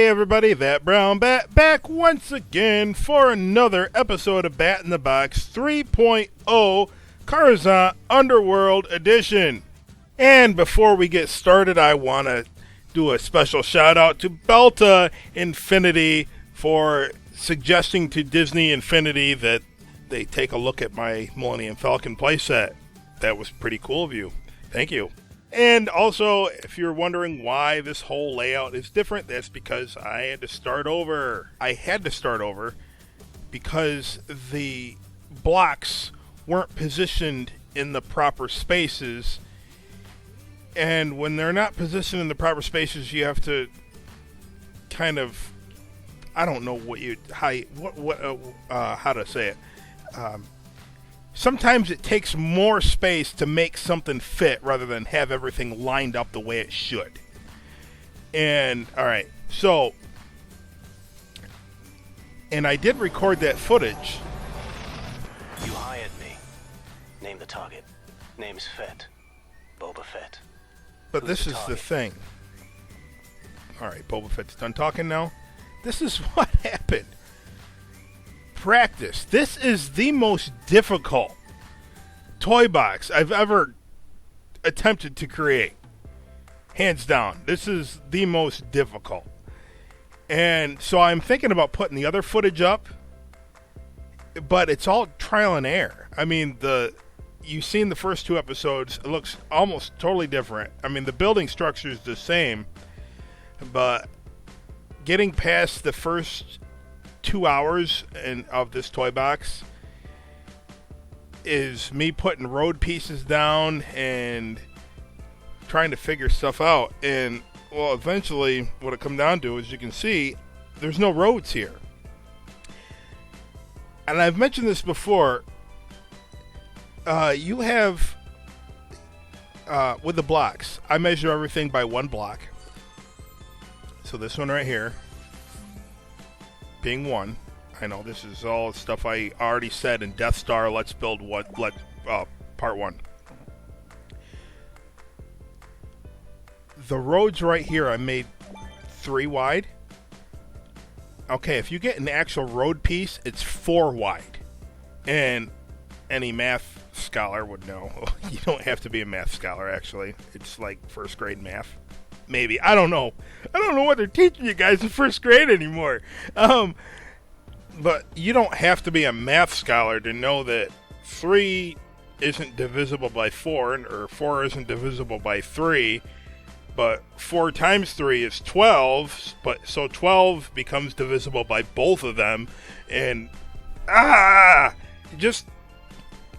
everybody, that brown bat back once again for another episode of Bat in the Box 3.0 Coruscant Underworld Edition. And before we get started, I want to do a special shout out to Belta Infinity for suggesting to Disney Infinity that they take a look at my Millennium Falcon playset. That was pretty cool of you. Thank you. And also, if you're wondering why this whole layout is different, that's because I had to start over. I had to start over because the blocks weren't positioned in the proper spaces. And when they're not positioned in the proper spaces, you have to kind of, I don't know how to say it. Sometimes it takes more space to make something fit rather than have everything lined up the way it should. And, alright, so, and I did record that footage. You hired me. Name the target. Name's Fett. Boba Fett. But this is the thing. Alright, Boba Fett's done talking now. This is what happened. Practice. This is the most difficult toy box I've ever attempted to create. Hands down. This is the most difficult. And so I'm thinking about putting the other footage up, but it's all trial and error. I mean, you've seen the first two episodes. It looks almost totally different. I mean, the building structure is the same, but getting past the first 2 hours of this toy box is me putting road pieces down and trying to figure stuff out. And, well, eventually what it come down to, as you can see, there's no roads here. And I've mentioned this before. You have, with the blocks, I measure everything by one block. So this one right here being one. I know this is all stuff I already said in Death Star Let's Build Part 1. The roads right here I made 3 wide. Okay, if you get an actual road piece, it's 4 wide. And any math scholar would know. You don't have to be a math scholar, actually. It's like first grade math. Maybe. I don't know. I don't know what they're teaching you guys in first grade anymore. But you don't have to be a math scholar to know that 3 isn't divisible by 4, or 4 isn't divisible by 3, but 4 times 3 is 12, so 12 becomes divisible by both of them, and just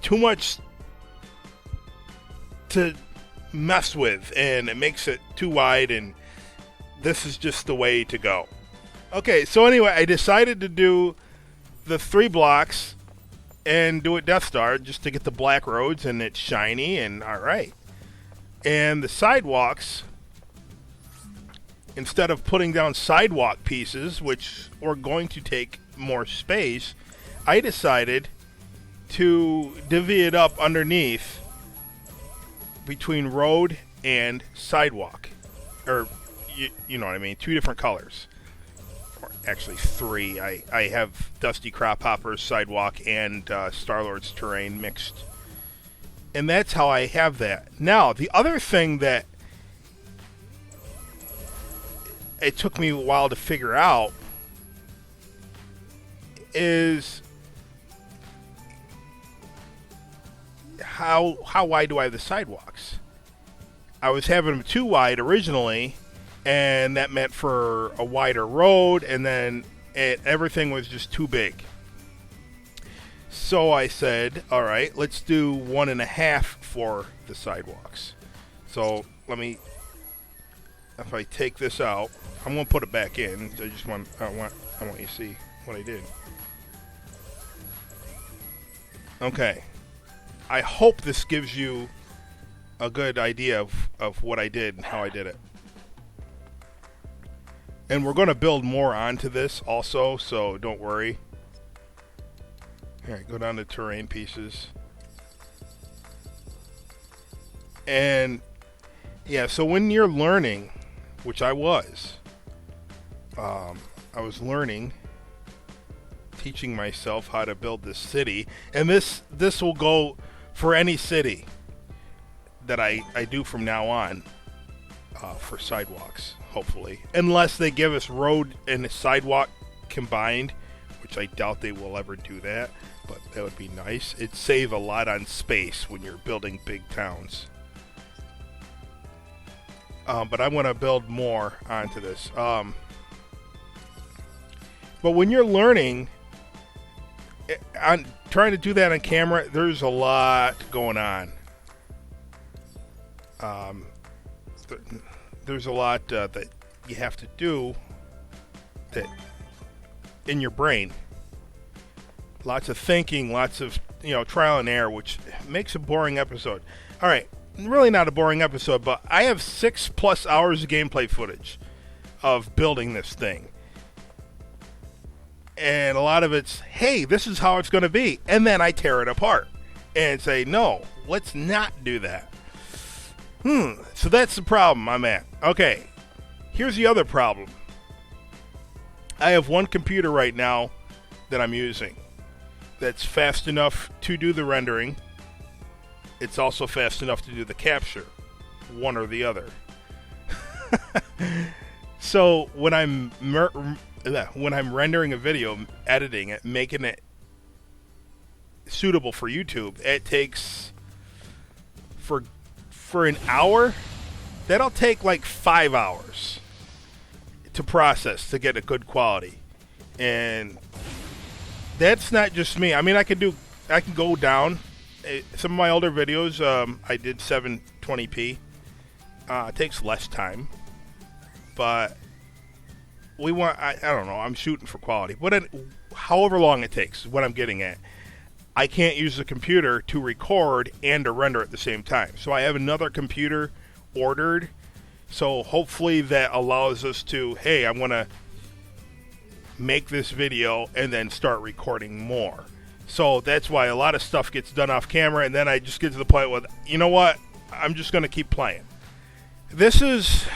too much to mess with, and it makes it too wide, and this is just the way to go. Okay, so anyway, I decided to do the 3 blocks and do it Death Star just to get the black roads, and it's shiny, and alright. And the sidewalks, instead of putting down sidewalk pieces, which were going to take more space, I decided to divvy it up underneath between road and sidewalk, or you know what I mean, 2 different colors, or actually 3. I have Dusty Crop Hopper's sidewalk and Star-Lord's terrain mixed, and that's how I have that. Now, the other thing that it took me a while to figure out is how wide do I have the sidewalks? I was having them 2 wide originally, and that meant for a wider road, and then everything was just too big. So I said, all right, let's do 1.5 for the sidewalks. So if I take this out, I'm gonna put it back in. I want you to see what I did. Okay. I hope this gives you a good idea of what I did and how I did it. And we're going to build more onto this also, so don't worry. Alright, go down to terrain pieces. And yeah, so when you're learning, which I was, I was learning, teaching myself how to build this city, and this will go for any city that I do from now on, for sidewalks, hopefully, unless they give us road and sidewalk combined, which I doubt they will ever do that, but that would be nice. It'd save a lot on space when you're building big towns. But I want to build more onto this. But when you're learning, I'm trying to do that on camera, there's a lot going on. There's a lot that you have to do that in your brain. Lots of thinking, lots of trial and error, which makes a boring episode. All right, really not a boring episode, but I have 6+ hours of gameplay footage of building this thing. And a lot of it's, hey, this is how it's going to be. And then I tear it apart and say, no, let's not do that. So that's the problem I'm at. Okay, here's the other problem. I have one computer right now that I'm using that's fast enough to do the rendering. It's also fast enough to do the capture, one or the other. So when I'm rendering a video, editing it, making it suitable for YouTube, it takes for an hour, that'll take like 5 hours to process to get a good quality. And that's not just me. I mean, I can go down. Some of my older videos, I did 720p. It takes less time, but we want, I don't know, I'm shooting for quality. But however long it takes, what I'm getting at, I can't use the computer to record and to render at the same time. So I have another computer ordered. So hopefully that allows us to, hey, I want to make this video and then start recording more. So that's why a lot of stuff gets done off camera, and then I just get to the point where, you know what, I'm just going to keep playing. This is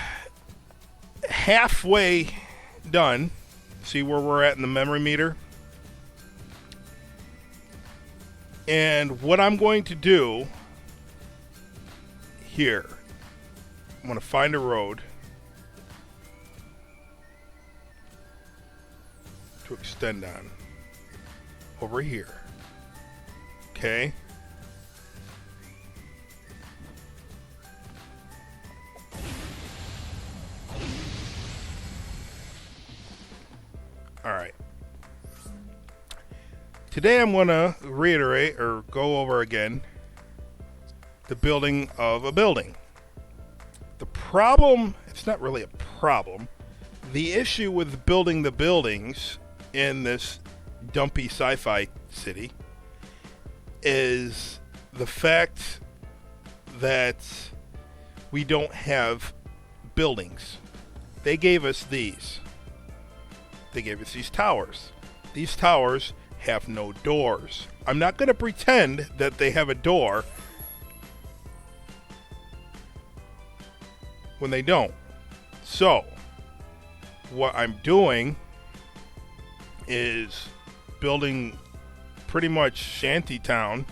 halfway done. See where we're at in the memory meter? And what I'm going to do here, I'm going to find a road to extend on over here. Okay. All right. Today I'm going to reiterate or go over again the building of a building. The problem, it's not really a problem. The issue with building the buildings in this dumpy sci-fi city is the fact that we don't have buildings. They gave us these. They gave us these towers. These towers have no doors. I'm not going to pretend that they have a door when they don't. So, what I'm doing is building pretty much shantytown,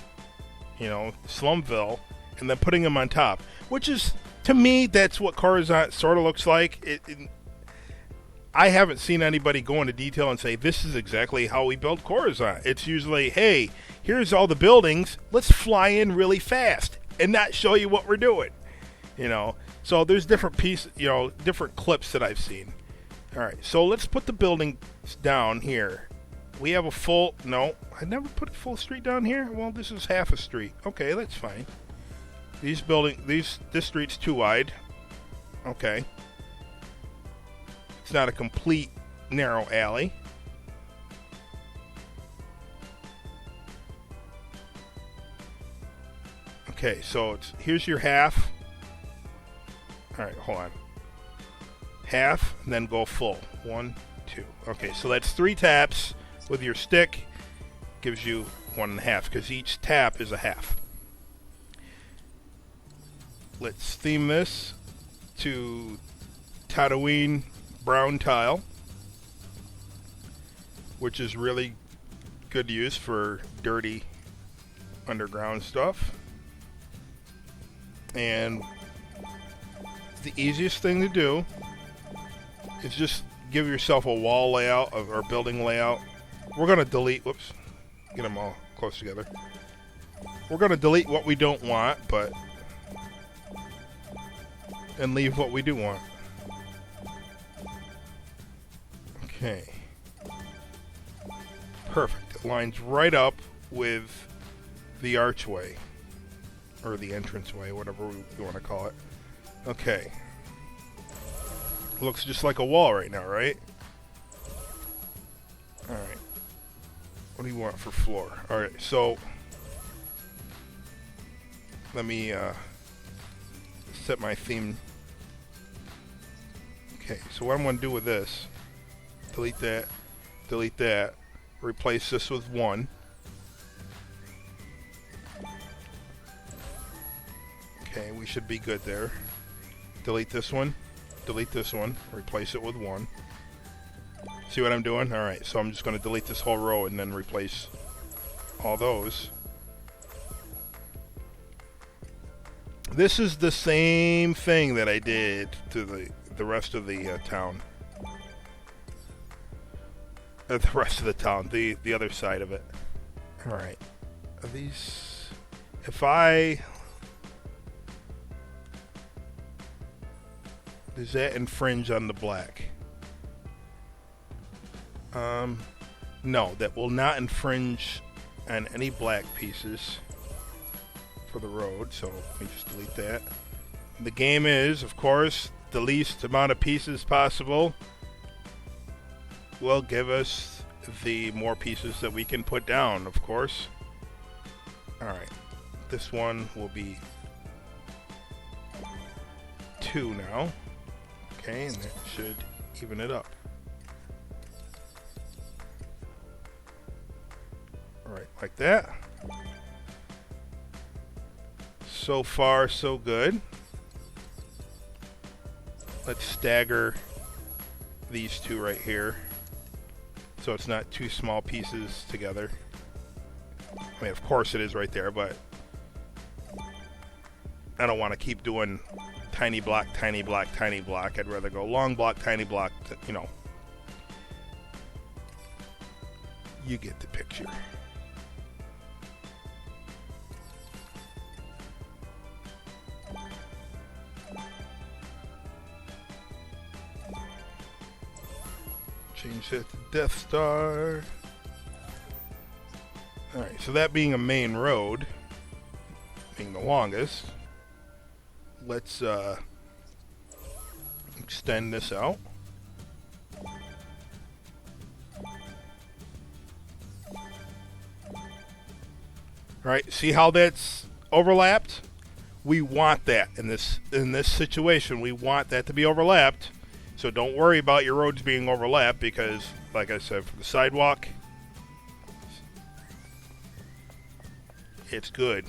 Slumville, and then putting them on top, which is, to me, that's what Coruscant sort of looks like. I haven't seen anybody go into detail and say, this is exactly how we built Coruscant. It's usually, hey, here's all the buildings, let's fly in really fast and not show you what we're doing. So there's different pieces, different clips that I've seen. All right, so let's put the buildings down here. We have no, I never put a full street down here. Well, this is half a street. Okay, that's fine. This street's too wide. Okay. It's not a complete narrow alley. Okay, so here's your half. All right, hold on. Half, and then go full. 1, 2. Okay, so that's 3 taps with your stick. Gives you 1.5, because each tap is a half. Let's theme this to Tatooine brown tile. which is really good use for dirty underground stuff. And the easiest thing to do is just give yourself a wall layout or building layout. We're going to delete, whoops, get them all close together. We're going to delete what we don't want, and leave what we do want. Okay. Perfect. It lines right up with the archway, or the entranceway, whatever you want to call it. Okay. Looks just like a wall right now, right? Alright. What do you want for floor? Alright, so let me set my theme. Okay, so what I'm going to do with this, delete that, replace this with 1. Okay, we should be good there. Delete this one, replace it with 1. See what I'm doing? Alright, so I'm just going to delete this whole row and then replace all those. This is the same thing that I did to the rest of the town. The rest of the town, the other side of it. Alright. Are these... If I... Does that infringe on the black? No, that will not infringe on any black pieces for the road, so let me just delete that. The game is, of course, the least amount of pieces possible will give us the more pieces that we can put down, of course. Alright, this one will be 2 now. Okay, and that should even it up. Alright, like that. So far, so good. Let's stagger these two right here, so it's not 2 small pieces together. I mean, of course it is right there, but I don't want to keep doing tiny block, tiny block, tiny block. I'd rather go long block, tiny block, you know. You get the picture. Change that to Death Star. Alright, so that being a main road, being the longest, let's extend this out. Alright, see how that's overlapped? We want that in this situation. We want that to be overlapped. So don't worry about your roads being overlapped because, like I said, for the sidewalk, it's good.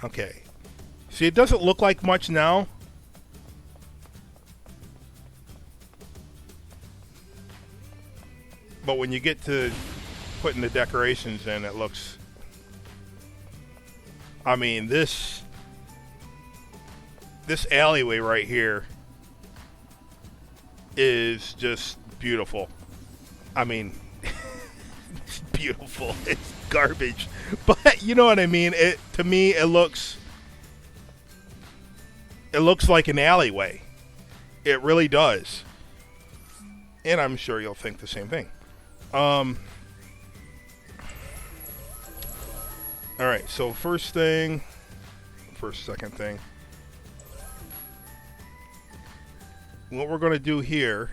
Okay. See, it doesn't look like much now. But when you get to putting the decorations in, it looks... I mean, this alleyway right here is just beautiful. I mean, it's beautiful. It's garbage. But you know what I mean? To me, it looks like an alleyway. It really does. And I'm sure you'll think the same thing. Alright, so second thing. What we're going to do here,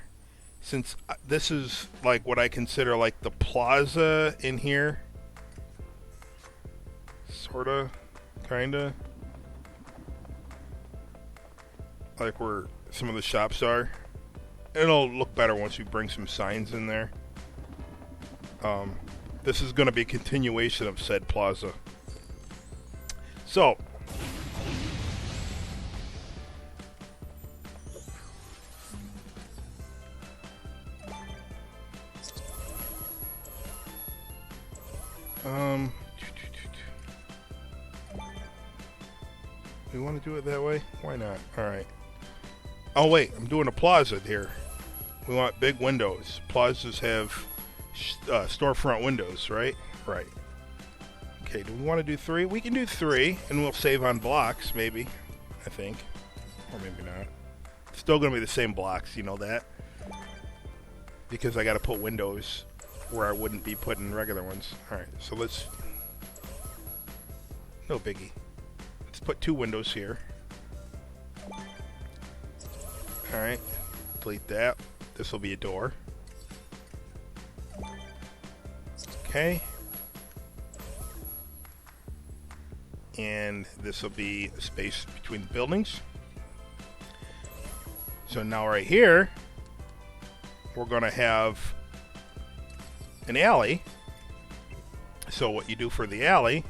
since this is like what I consider like the plaza in here, sorta, kinda, like where some of the shops are. It'll look better once we bring some signs in there. This is going to be a continuation of said plaza. So, Um, we want to do it that way? Why not? All right. Oh wait, I'm doing a plaza here. We want big windows. Plazas have storefront windows, right? Right. Okay, do we want to do 3? We can do 3, and we'll save on blocks, maybe. I think. Or maybe not. Still going to be the same blocks, you know that? Because I got to put windows where I wouldn't be putting regular ones. Alright, so let's... No biggie. Let's put 2 windows here. Alright, delete that. This will be a door. Okay. And this will be a space between the buildings. So now right here, we're going to have an alley. So what you do for the alley,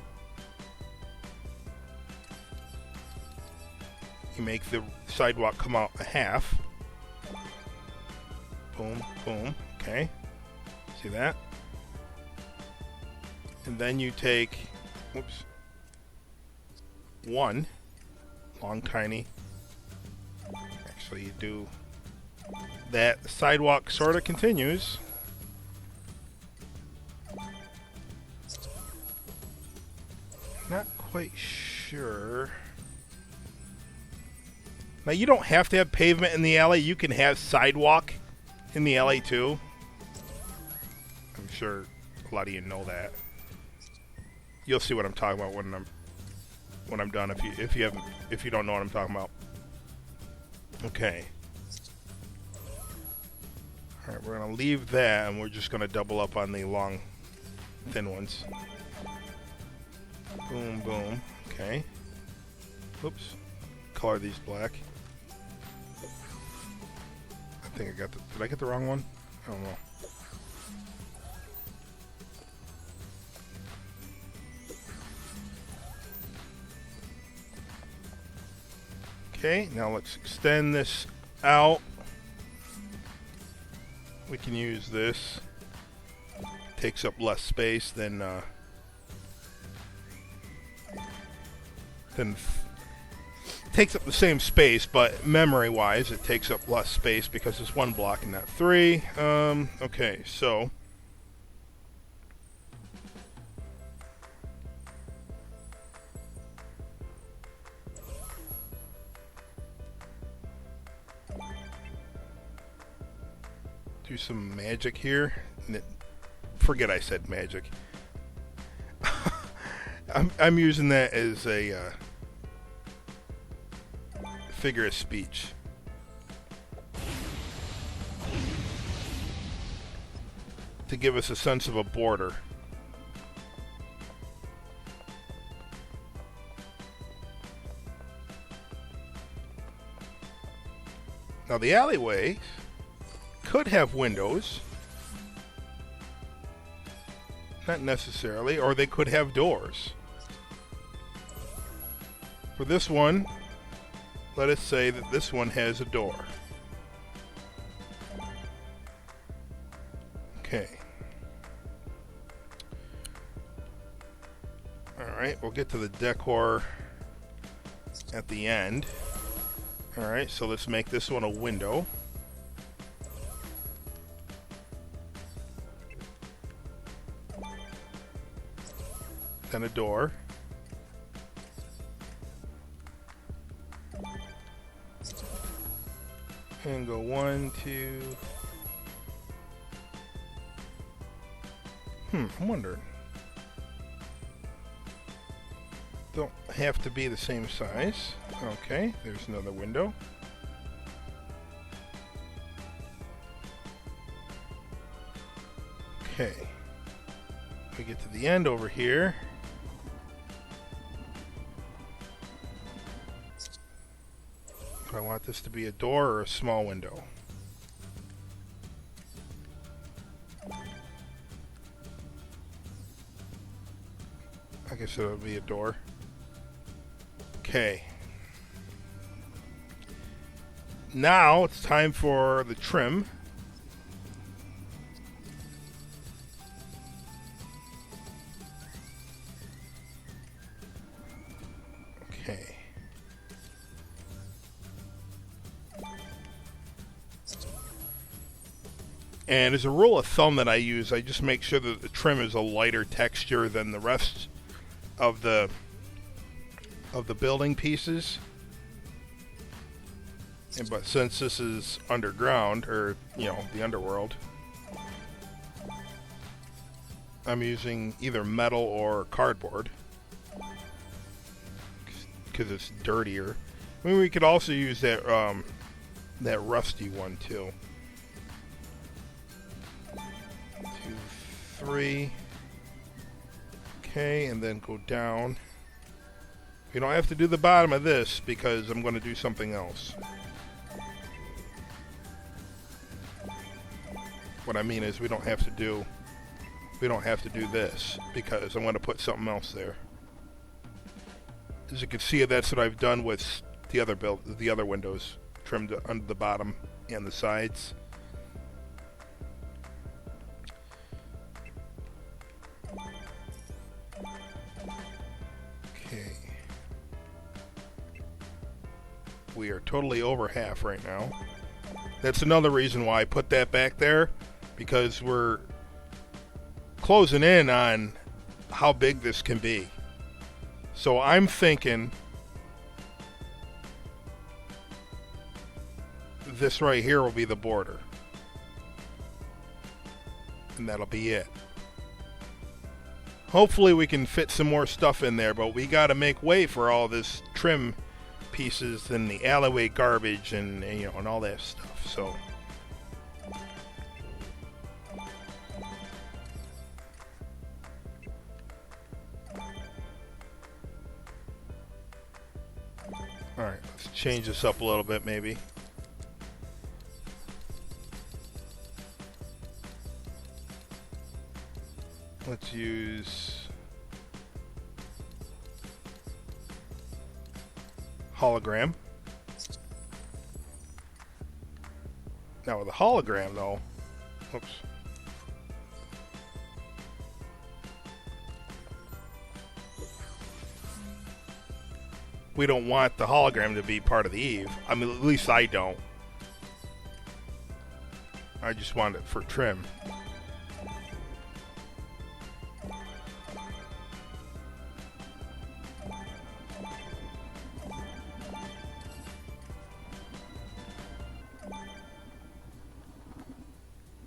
you make the sidewalk come out a half. Boom, boom, okay. See that? And then you take, whoops, 1 long tiny, actually you do that. The sidewalk sort of continues. Not quite sure. Now you don't have to have pavement in the alley. You can have sidewalk in the alley too. I'm sure a lot of you know that. You'll see what I'm talking about when I'm done. If you don't know what I'm talking about. Okay. All right, we're gonna leave that, and we're just gonna double up on the long, thin ones. Boom, boom. Okay. Oops. Color these black. I think I got the... Did I get the wrong one? I don't know. Okay, now let's extend this out. We can use this. Takes up less space than takes up the same space, but memory-wise, it takes up less space because it's 1 block and not 3. Okay, so do some magic here. Forget I said magic. I'm using that as a figure of speech. To give us a sense of a border. Now the alleyway could have windows. Not necessarily, or they could have doors. For this one, let us say that this one has a door. Okay. Alright, we'll get to the decor at the end. Alright, so let's make this one a window. Then a door. And go 1, 2. I'm wondering. Don't have to be the same size. Okay, there's another window. Okay. We get to the end over here. Do I want this to be a door or a small window? I guess it'll be a door. Okay. Now it's time for the trim. Okay. And as a rule of thumb that I use, I just make sure that the trim is a lighter texture than the rest of the building pieces. But since this is underground, or the Underworld, I'm using either metal or cardboard because it's dirtier. I mean, we could also use that rusty one too. 2, 3. Okay, and then go down. You don't have to do the bottom of this because I'm going to do something else. What I mean is we don't have to do this because I'm going to put something else there. As you can see, that's what I've done with the other windows, trimmed under the bottom and the sides. Okay. We are totally over half right now. That's another reason why I put that back there, because we're closing in on how big this can be. So I'm thinking this right here will be the border. And that'll be it. Hopefully we can fit some more stuff in there, but we got to make way for all this trim pieces and the alleyway garbage and and all that stuff. So alright, let's change this up a little bit maybe. Let's use hologram. Now with a hologram though, oops. We don't want the hologram to be part of the eave. I mean, at least I don't. I just want it for trim.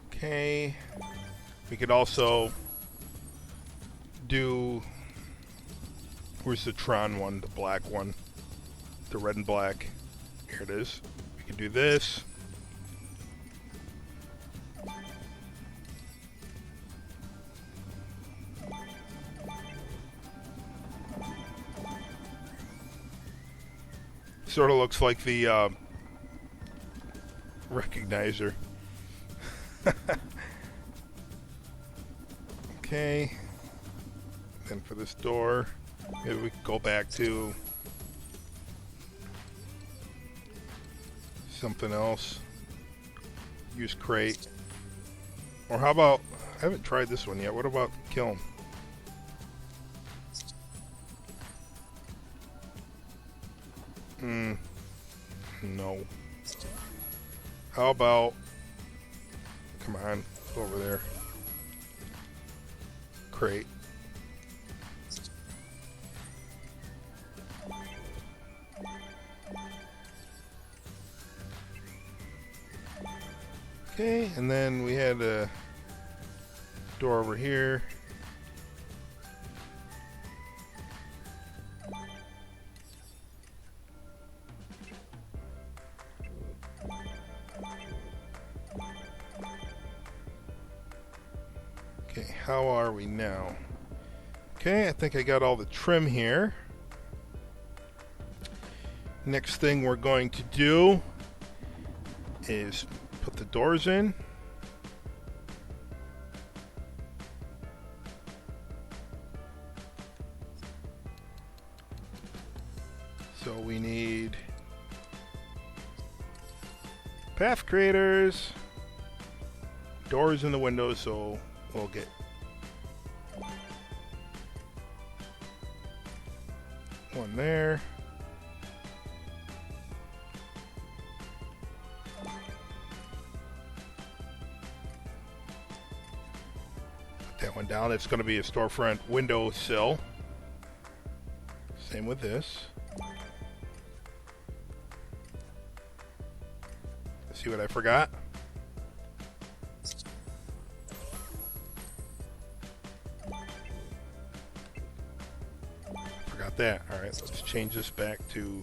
Okay, we could also do, where's the Tron one, the black one, the red and black, here it is. We could do this. Sort of looks like the recognizer. Okay, then for this door, maybe we could go back to something else. Use crate. Or how about, I haven't tried this one yet, what about kiln? No. How about, come on, go over there. Crate. Okay, and then we had a door over here. Okay, how are we now? Okay, I think I got all the trim here. Next thing we're going to do is put the doors in. So we need path creators, doors in the windows, so we'll get one there. that one down. It's going to be a storefront window sill. Same with this. See what I forgot? Forgot that. All right, let's change this back to...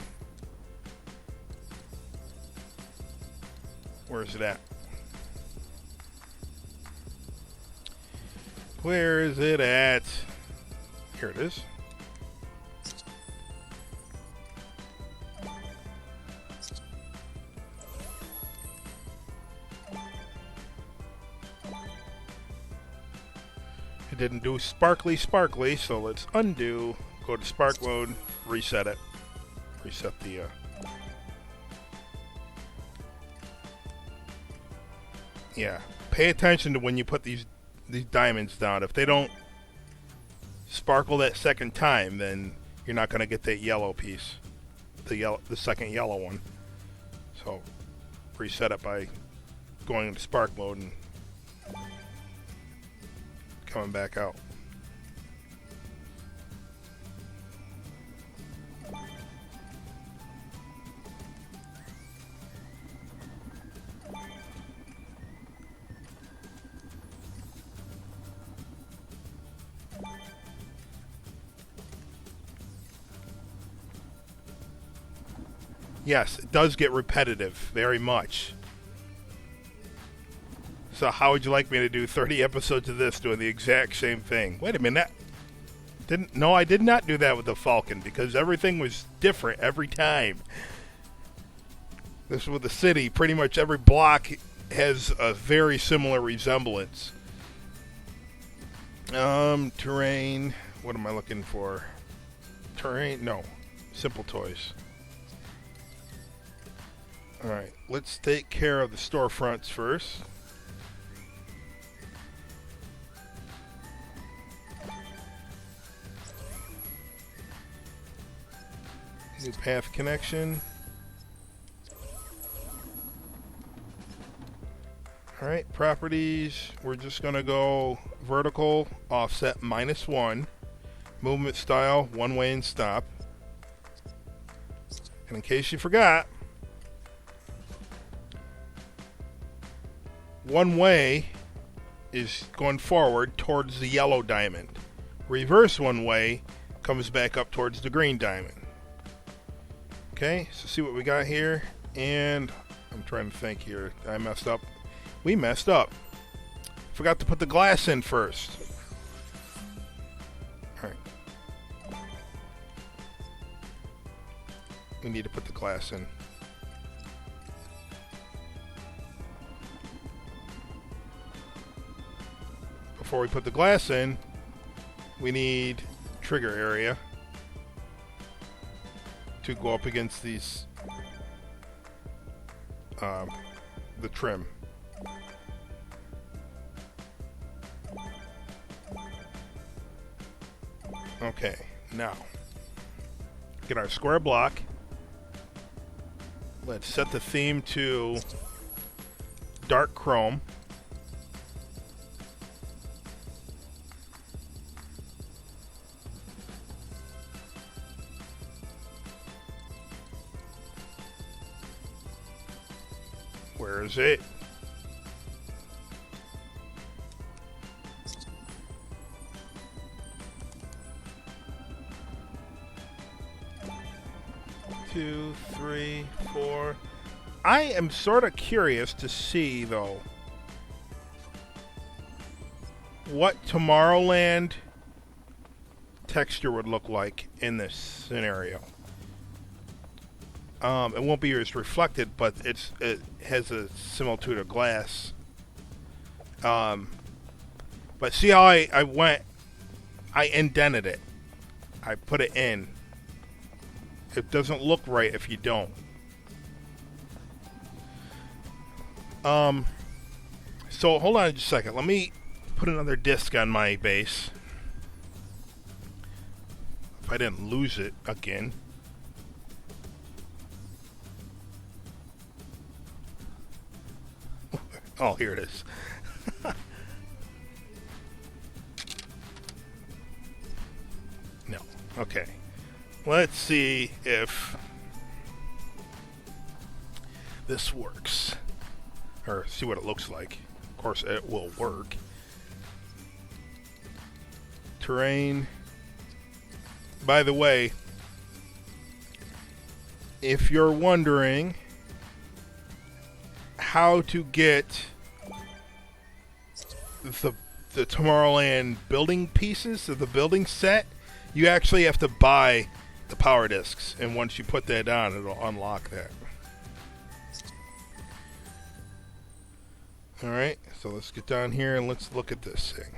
Where is it at? Where is it at? Here it is. It didn't do sparkly, so let's undo, go to spark mode, reset it. Reset the... Yeah, pay attention to when you put these diamonds down. If they don't sparkle that second time, then you're not going to get that yellow piece, the second yellow one. So reset it by going into spark mode and coming back out. Yes, it does get repetitive, very much. So how would you like me to do 30 episodes of this doing the exact same thing? Wait a minute. No, I did not do that with the Falcon because everything was different every time. This was with the city. Pretty much every block has a very similar resemblance. Terrain. What am I looking for? Terrain? No. Simple toys. Alright, let's take care of the storefronts first. New path connection. Alright, properties. We're just going to go vertical, offset -1. Movement style, one way and stop. And in case you forgot, one way is going forward towards the yellow diamond. Reverse one way comes back up towards the green diamond. Okay, so see what we got here. And I'm trying to think here. I messed up. We messed up. Forgot to put the glass in first. Alright. We need to put the glass in. Before we put the glass in, we need trigger area to go up against these the trim. Okay, now get our square block. Let's set the theme to dark chrome. Where is it? Two, three, four. I am sort of curious to see, though, what Tomorrowland texture would look like in this scenario. It won't be as reflected, but it has a similitude of glass. But see how I indented it. I put it in. It doesn't look right if you don't. So hold on just a second. Let me put another disc on my base. If I didn't lose it again. Oh, here it is. Okay. Let's see if this works. Or see what it looks like. Of course, it will work. Terrain. By the way, if you're wondering how to get the Tomorrowland building pieces of the building set, you actually have to buy the power discs, and once you put that on, it'll unlock that. Alright, so let's get down here and let's look at this thing.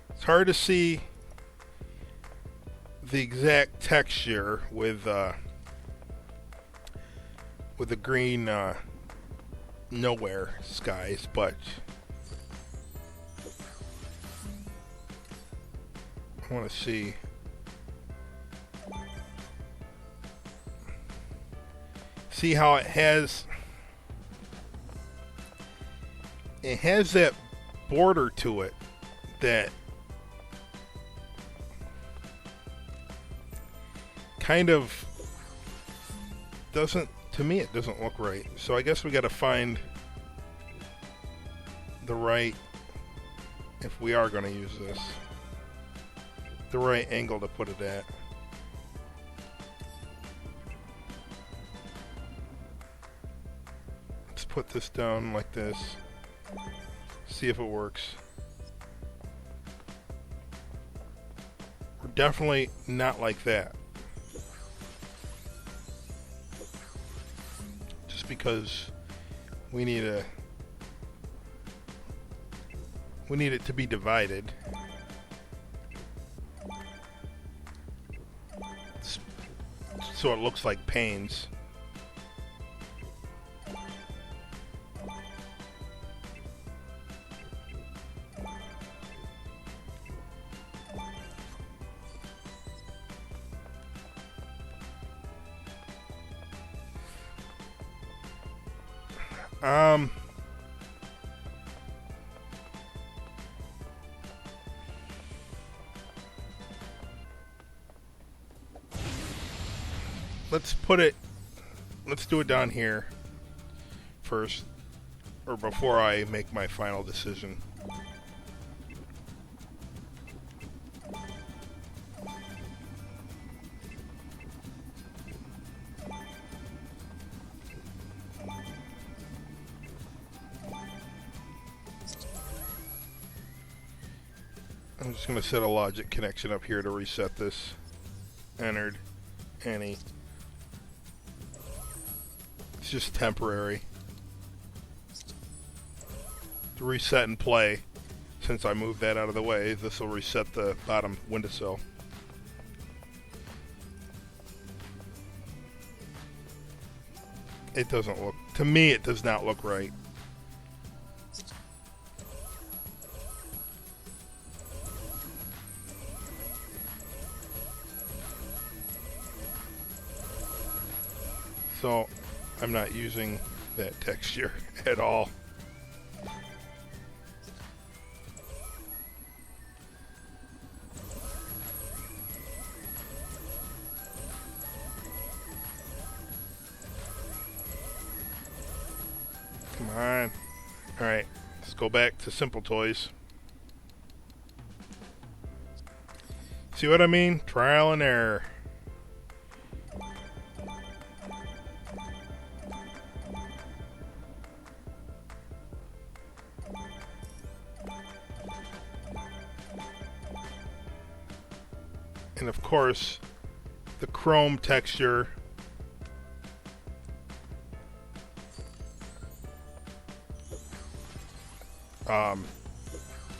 It's hard to see the exact texture with the green nowhere skies, but I want to see how it has that border to it that kind of doesn't, to me it doesn't look right. So I guess we got to find the right, if we are going to use this, the right angle to put it at. Let's put this down like this. See if it works. We're definitely not like that. Just because we need it to be divided. So it looks like panes. Let's do it down here first, or before I make my final decision. I'm just going to set a logic connection up here to reset this. Entered. Any. It's just temporary. To reset and play, since I moved that out of the way, this will reset the bottom windowsill. It doesn't look, to me it does not look right. So I'm not using that texture at all. Come on. Alright, let's go back to Simple Toys. See what I mean? Trial and error. And of course, the chrome texture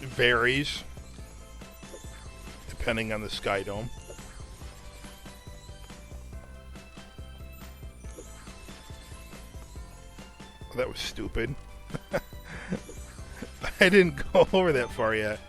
varies depending on the sky dome. That was stupid. I didn't go over that far yet.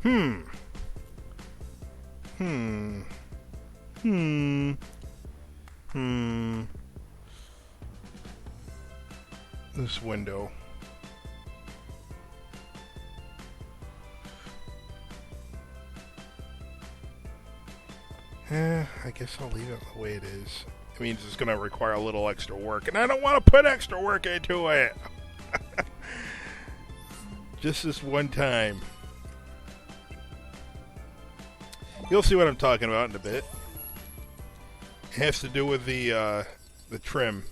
Hmm. Hmm. Hmm. Hmm. This window. I guess I'll leave it the way it is. It means it's going to require a little extra work, and I don't want to put extra work into it. Just this one time. You'll see what I'm talking about in a bit. It has to do with the trim.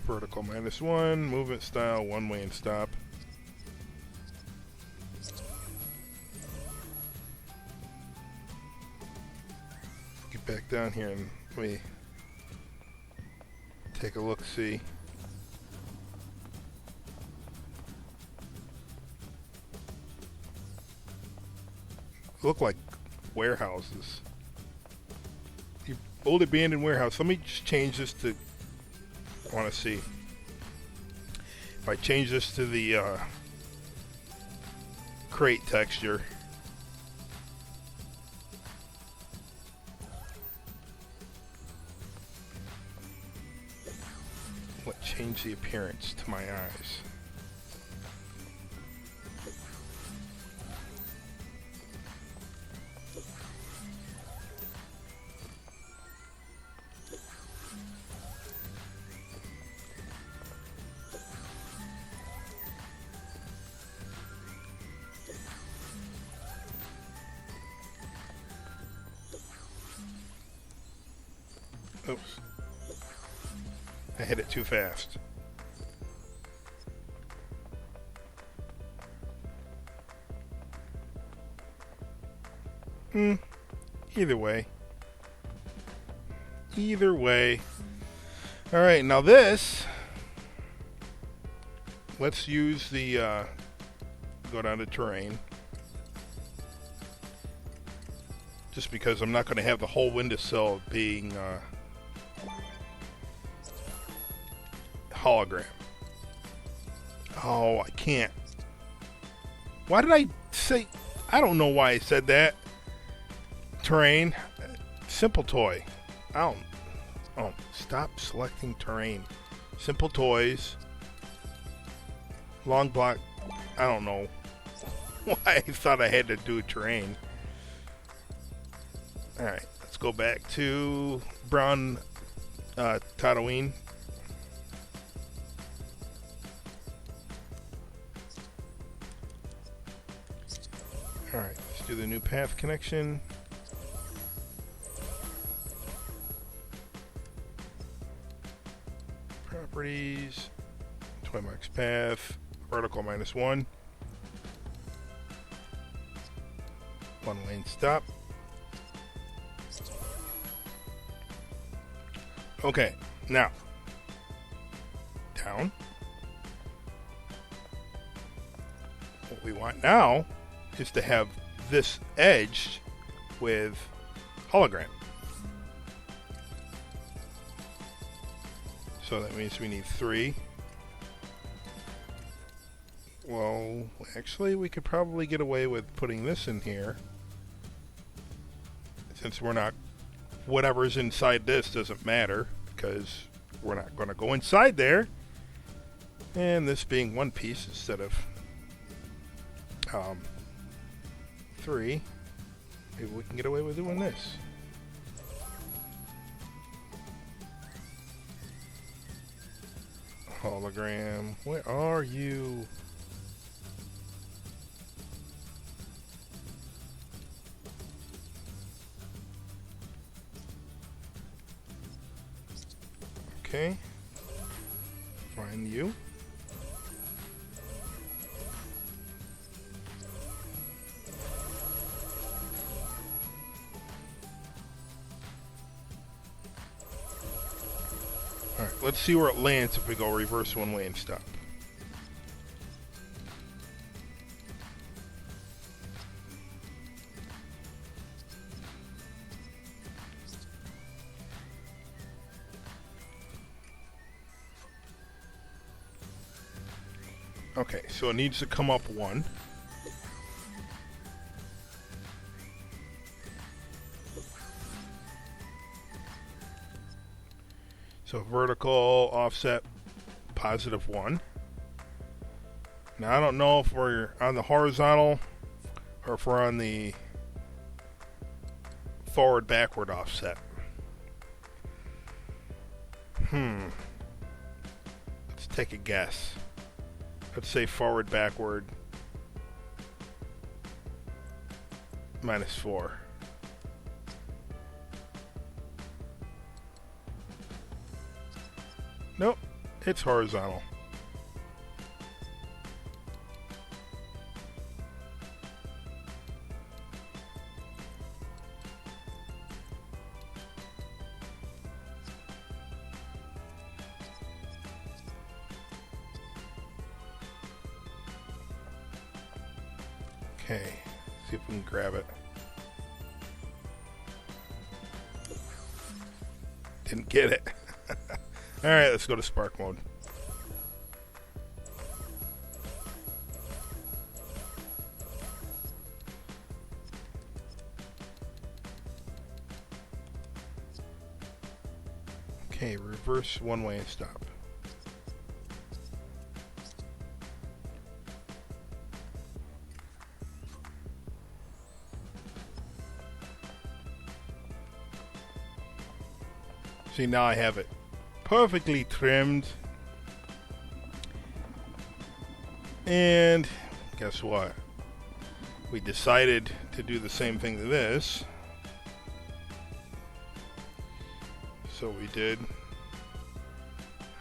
Vertical -1, movement style, one way and stop. Get back down here and let me take a look, see. Look like warehouses. The old abandoned warehouse. Let me just change this to. I want to see. If I change this to the crate texture. What change the appearance to my eyes? Oops. I hit it too fast. Either way. Either way. Alright, now this. Let's use the, go down to terrain. Just because I'm not going to have the whole windowsill being, hologram. Oh, I can't. Why did I say... I don't know why I said that. Terrain. Simple toy. Oh, stop selecting terrain. Simple toys. Long block. I don't know why I thought I had to do terrain. Alright, let's go back to brown Tatooine. Alright, let's do the new path connection. Properties. Toy marks path. Vertical -1. One lane stop. Okay, now. Down. What we want now is to have this edged with hologram. So that means we need 3. Well, actually, we could probably get away with putting this in here. Since we're not... Whatever's inside this doesn't matter, because we're not going to go inside there. And this being one piece instead of 3, maybe we can get away with doing this. Hologram, where are you? Okay, find you. Alright, let's see where it lands if we go reverse one way and stop. Okay, so it needs to come up one. So vertical offset +1. Now I don't know if we're on the horizontal or if we're on the forward backward offset. Let's take a guess. Let's say forward backward -4. Nope, it's horizontal. Okay, see if we can grab it. Didn't get it. Alright, let's go to spark mode. Okay, reverse one-way and stop. See, now I have it perfectly trimmed. And guess what? We decided to do the same thing to this. So we did.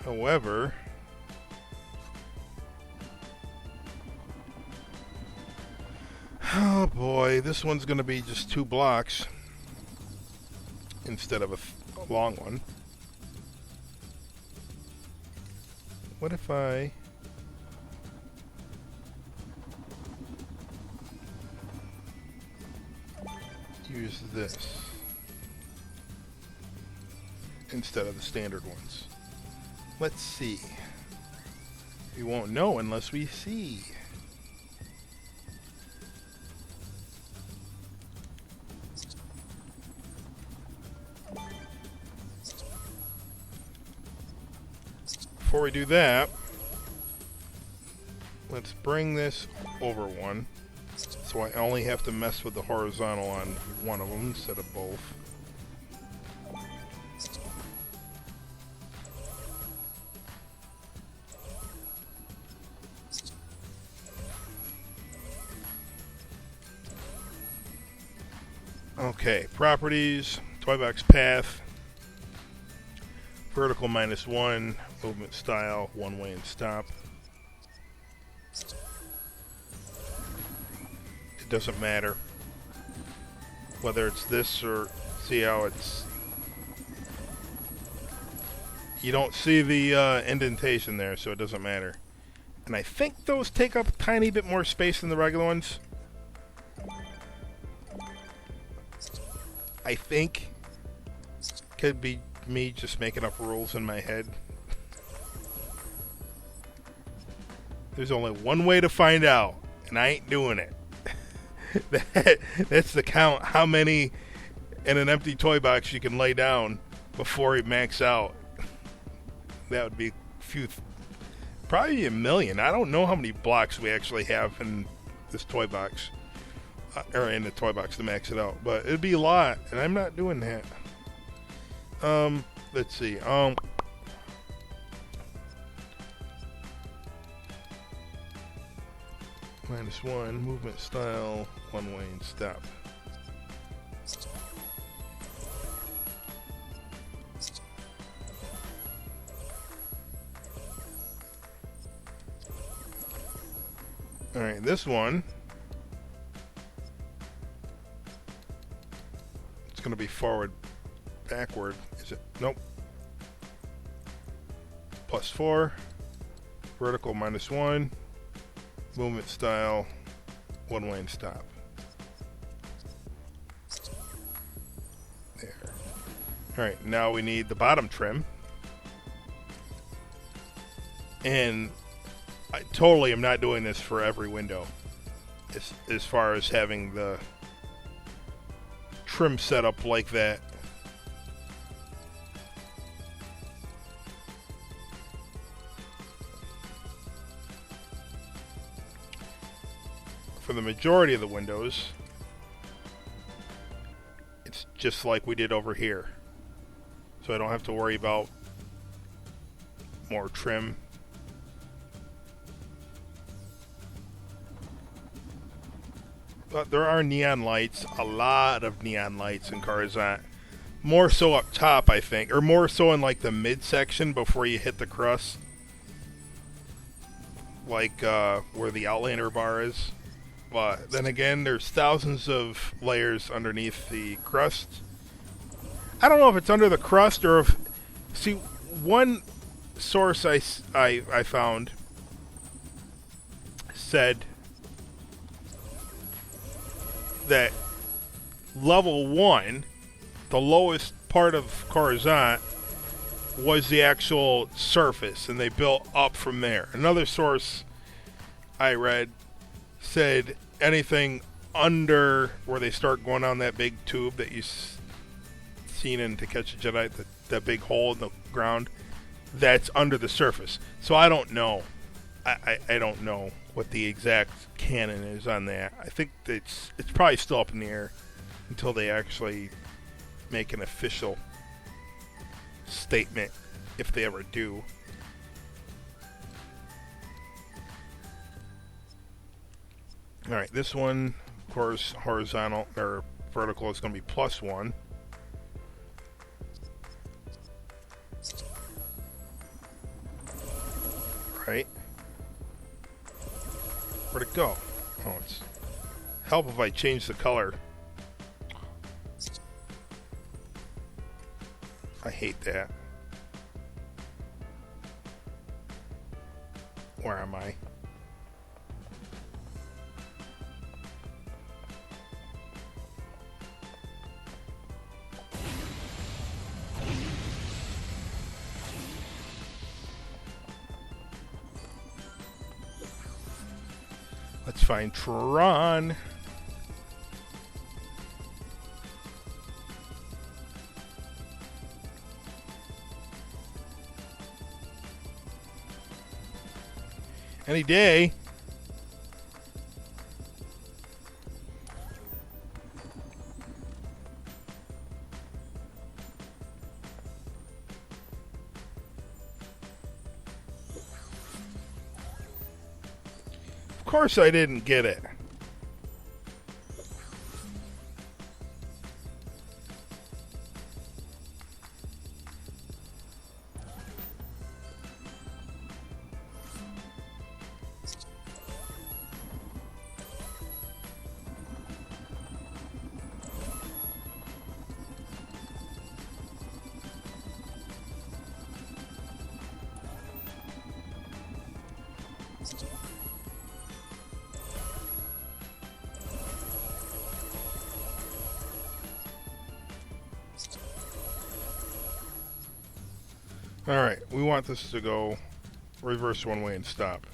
However, oh boy, this one's going to be just 2 blocks instead of a long one. What if I use this instead of the standard ones? Let's see. We won't know unless we see. Before we do that, let's bring this over one, so I only have to mess with the horizontal on one of them instead of both. Okay, properties, toy box path, vertical -1, movement style, one way and stop. It doesn't matter whether it's this or, see how it's, you don't see the indentation there, so it doesn't matter. And I think those take up a tiny bit more space than the regular ones. I think. Could be me just making up rules in my head. There's only one way to find out, and I ain't doing it. That's the count how many in an empty toy box you can lay down before it max out. That would be a few, probably 1,000,000. I don't know how many blocks we actually have in this toy box, or in the toy box to max it out, but it'd be a lot, and I'm not doing that. Let's see. -1, movement style, one way and stop. Alright, this one, it's going to be forward, backward. Is it? Nope. +4, vertical -1, movement style, one way and stop. There. Alright, now we need the bottom trim. And I totally am not doing this for every window. As far as having the trim set up like that. For the majority of the windows, it's just like we did over here. So I don't have to worry about more trim. But there are neon lights, a lot of neon lights in Coruscant. More so up top, I think, or more so in like the midsection before you hit the crust. Like where the Outlander bar is. But then again, there's thousands of layers underneath the crust. I don't know if it's under the crust or if... See, one source I found said that level 1, the lowest part of Coruscant, was the actual surface, and they built up from there. Another source I read said anything under where they start going on that big tube that you've seen in To Catch a Jedi, that big hole in the ground, that's under the surface. So I don't know. I don't know what the exact canon is on that. I think it's probably still up in the air until they actually make an official statement, if they ever do. Alright, this one, of course, horizontal or vertical is going to be +1. Right. Where'd it go? Oh, it's help if I change the color. I hate that. Where am I? Let's find Tron. Any day. Of course I didn't get it. Alright, we want this to go reverse one way and stop.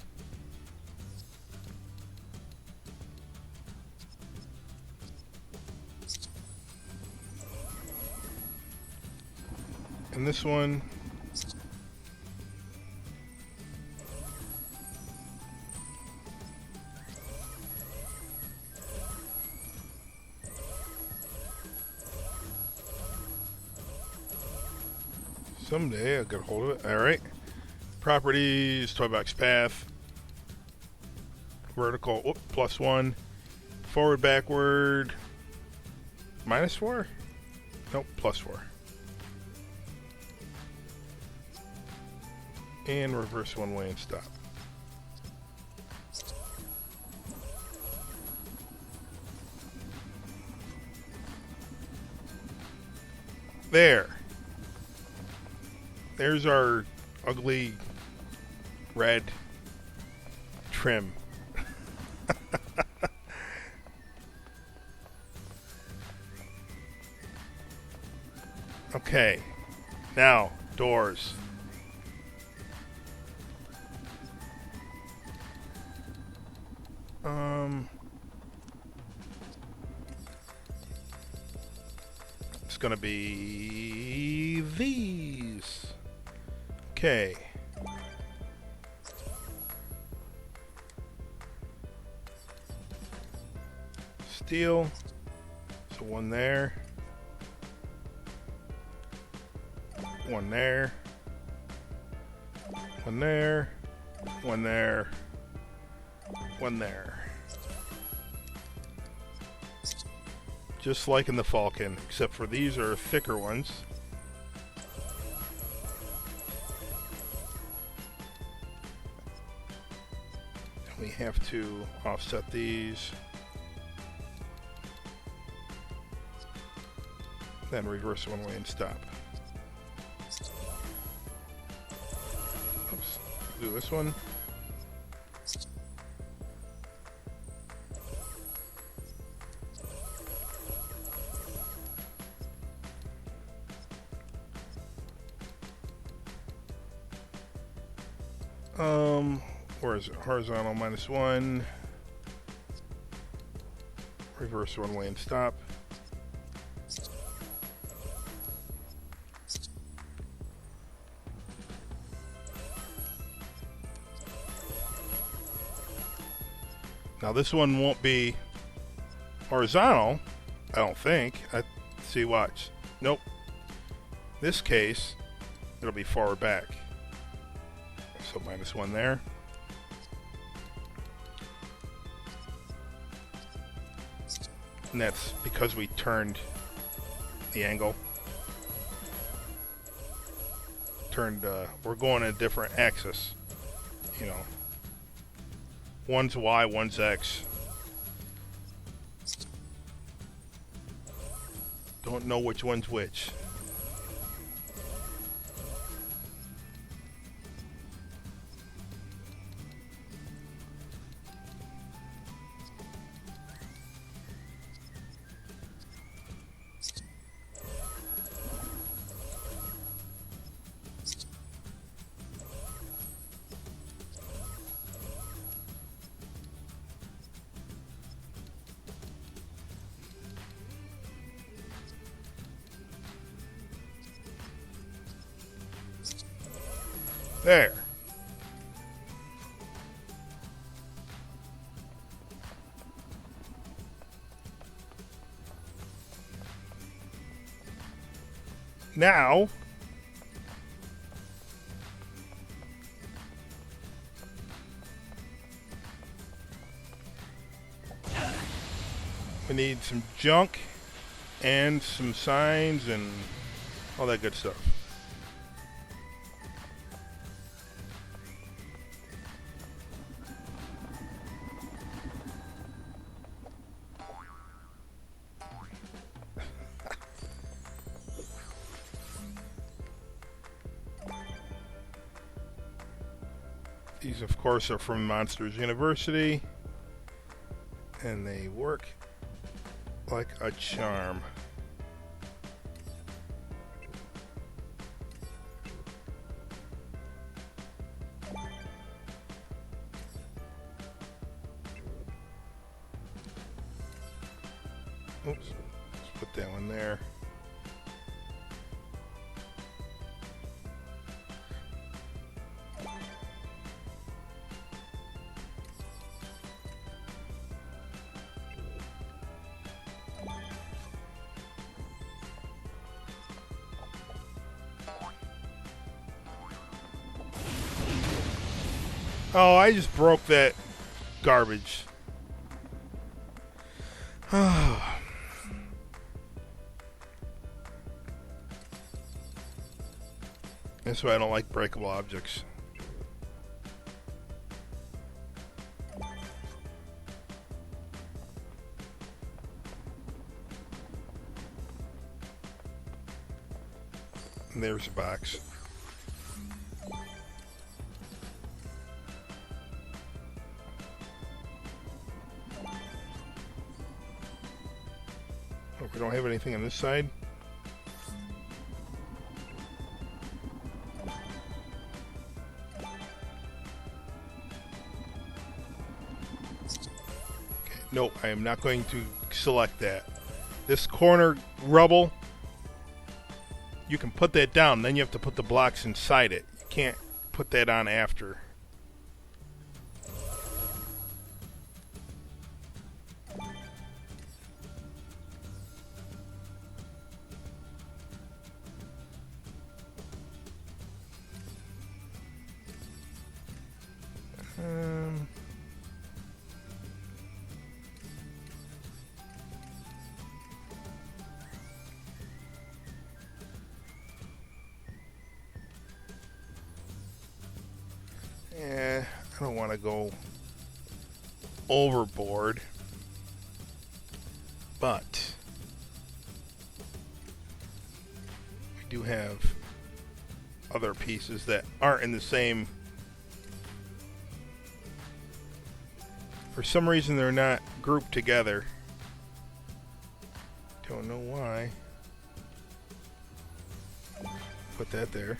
And this one, someday I'll get a hold of it. Alright. Properties, toy box path. Vertical, +1. Forward, backward. -4? Nope, +4. And reverse one way and stop. There. There's our ugly red trim. Okay. Now, doors. It's gonna be these. Okay. Steel. So one there. One there. One there. One there. One there. Just like in the Falcon, except for these are thicker ones. We have to offset these. Then reverse one way and stop. Oops. Do this one. Where is it? Horizontal -1. Reverse one way and stop. Now this one won't be horizontal, I don't think. See, watch. Nope. This case, it'll be forward back. So -1 there. And that's because we turned the angle. We're going a different axis. You know. One's Y, one's X. Don't know which one's which. There. Now, we need some junk and some signs and all that good stuff. These, of course, are from Monsters University, and they work like a charm. Oops, let's put that one there. Oh, I just broke that garbage. That's why I don't like breakable objects. And there's a box. Oh, we don't have anything on this side. No, I am not going to select that. This corner rubble, you can put that down, then you have to put the blocks inside it. You can't put that on after. I don't want to go overboard, but we do have other pieces that aren't in the same. For some reason, they're not grouped together. Don't know why. Put that there.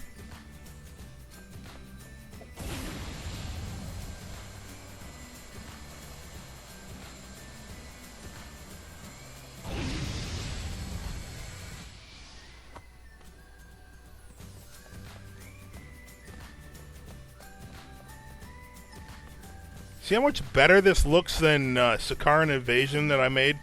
See how much better this looks than Sakaran Invasion that I made?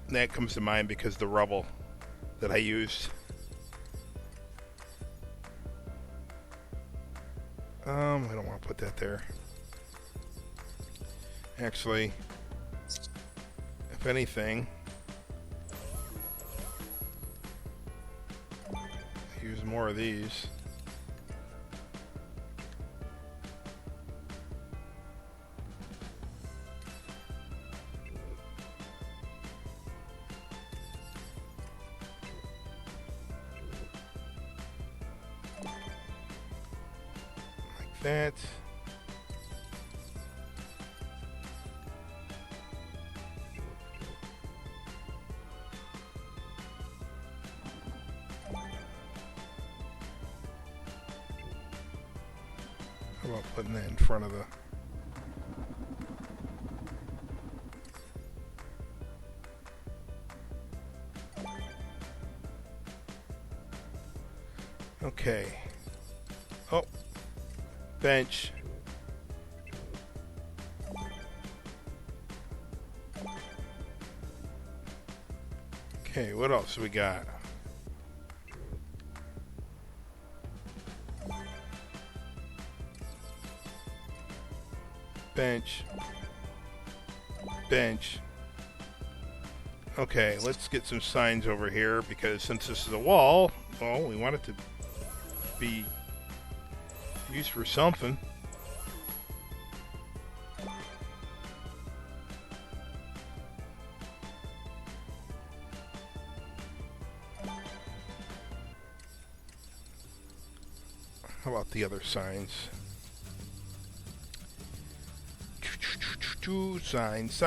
That comes to mind because the rubble that I used. I don't want to put that there. Actually, if anything, use more of these. Like that. How about putting that in front of the... Okay. Oh. Bench. Okay, what else we got? Bench. Bench. Okay, let's get some signs over here because since this is a wall, well, we want it to be used for something. How about the other signs? Signs.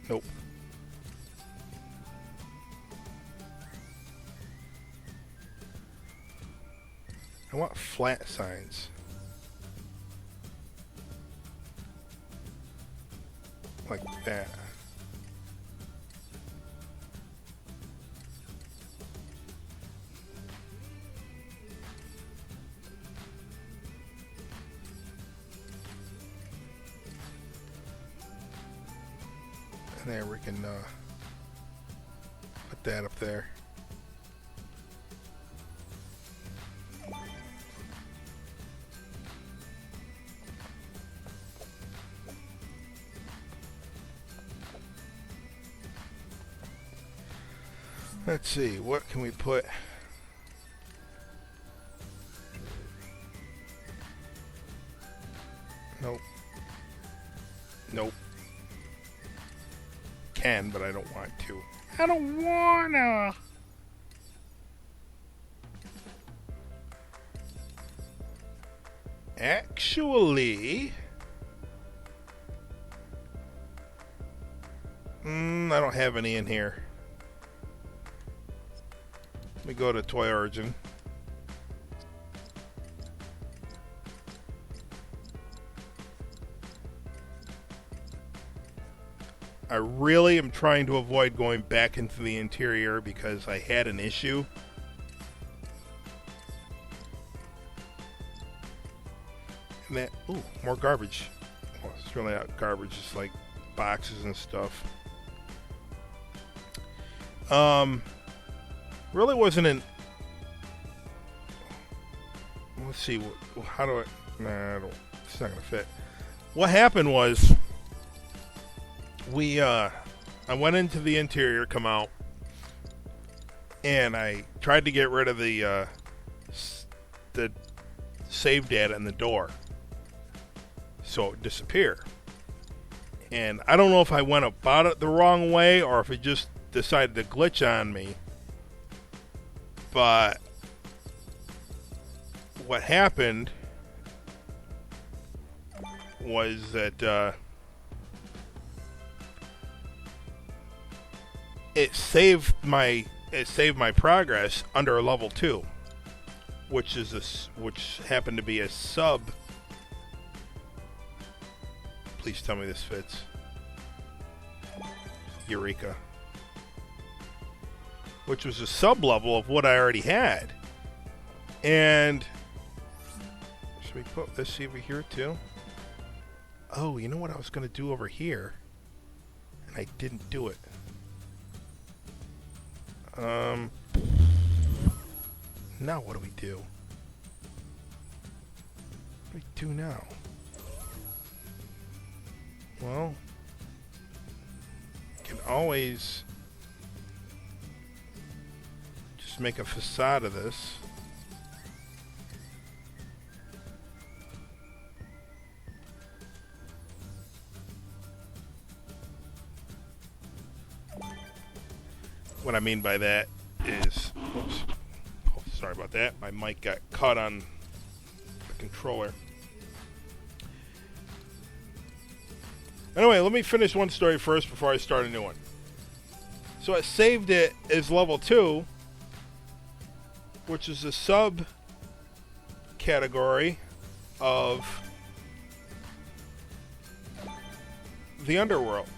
Nope. I want flat signs. Like that. And there we can put that up there. Let's see, what can we put? Nope. Nope. Can, but I don't want to. I don't wanna. Actually, I don't have any in here. Let me go to Toy Origin. I really am trying to avoid going back into the interior because I had an issue. And that, ooh, more garbage. Well, it's really not garbage, it's like boxes and stuff. Really wasn't an. Let's see. How do I? Nah, I don't, it's not gonna fit. What happened was, I went into the interior, come out, and I tried to get rid of the save data in the door, so it would disappear. And I don't know if I went about it the wrong way or if it just decided to glitch on me. But what happened was that it saved my progress under a level 2, which happened to be a sub. Please tell me this fits. Eureka. Which was a sub-level of what I already had. And should we put this over here too? Oh, you know what I was going to do over here? And I didn't do it. Now what do we do? What do we do now? Well, can always just make a facade of this. What I mean by that is, oops, oh, sorry about that. My mic got caught on the controller. Anyway, let me finish one story first before I start a new one. So I saved it as level 2, which is a sub category of the Underworld,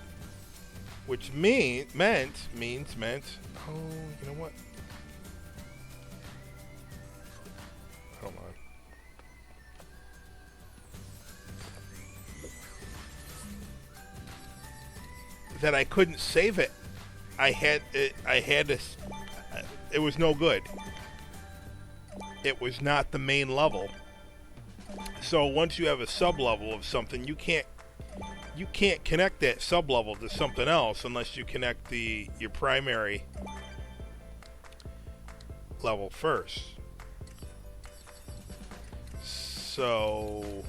which meant. Oh, you know what? Hold on. That I couldn't save it. I had to. It was no good. It was not the main level. So once you have a sub level of something, you can't connect that sub level to something else unless you connect your primary level first. So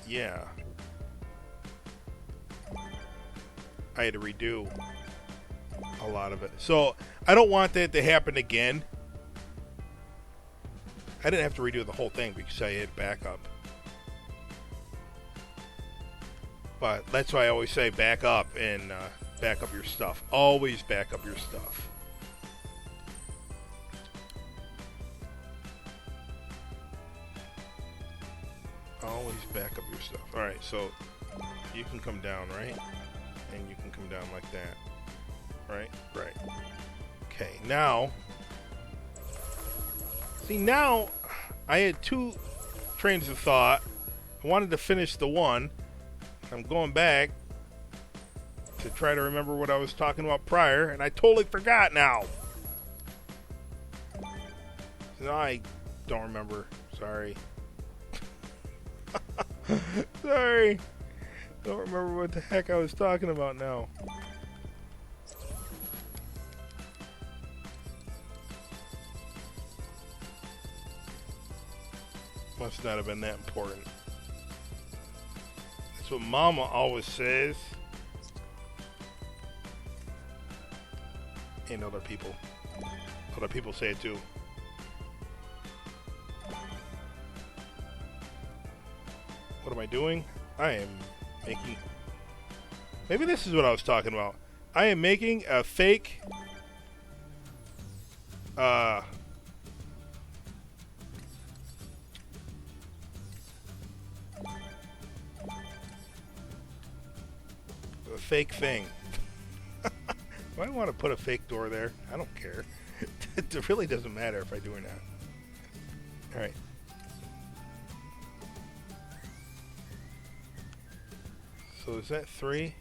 yeah, I had to redo a lot of it. So I don't want that to happen again. I didn't have to redo the whole thing because I hit backup. But that's why I always say back up and back up your stuff. Always back up your stuff. Always back up your stuff. Alright, so you can come down, right? And you can come down like that. Right? Right. Okay, now... See, now I had two trains of thought. I wanted to finish the one. I'm going back to try to remember what I was talking about prior, and I totally forgot now. No, I don't remember. Sorry. Sorry. Don't remember what the heck I was talking about now. Must not have been that important. That's what Mama always says. And other people. Other people say it too. What am I doing? I am making... Maybe this is what I was talking about. I am making a fake a fake thing. Do I want to put a fake door there? I don't care. It really doesn't matter if I do or not. Alright. So is that 3?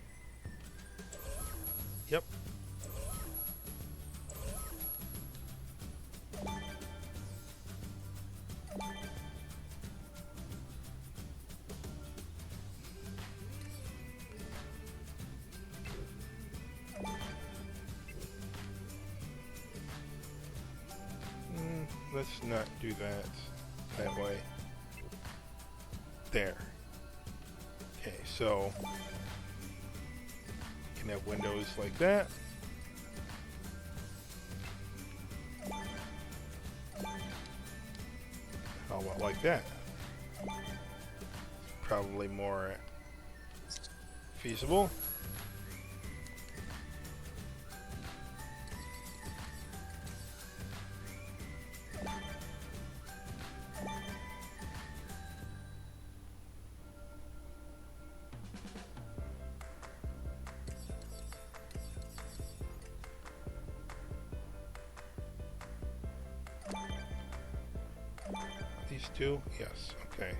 Yep. Let's not do that way. There. Okay, so you can have windows like that. How about like that? Probably more feasible. These two? Yes, okay.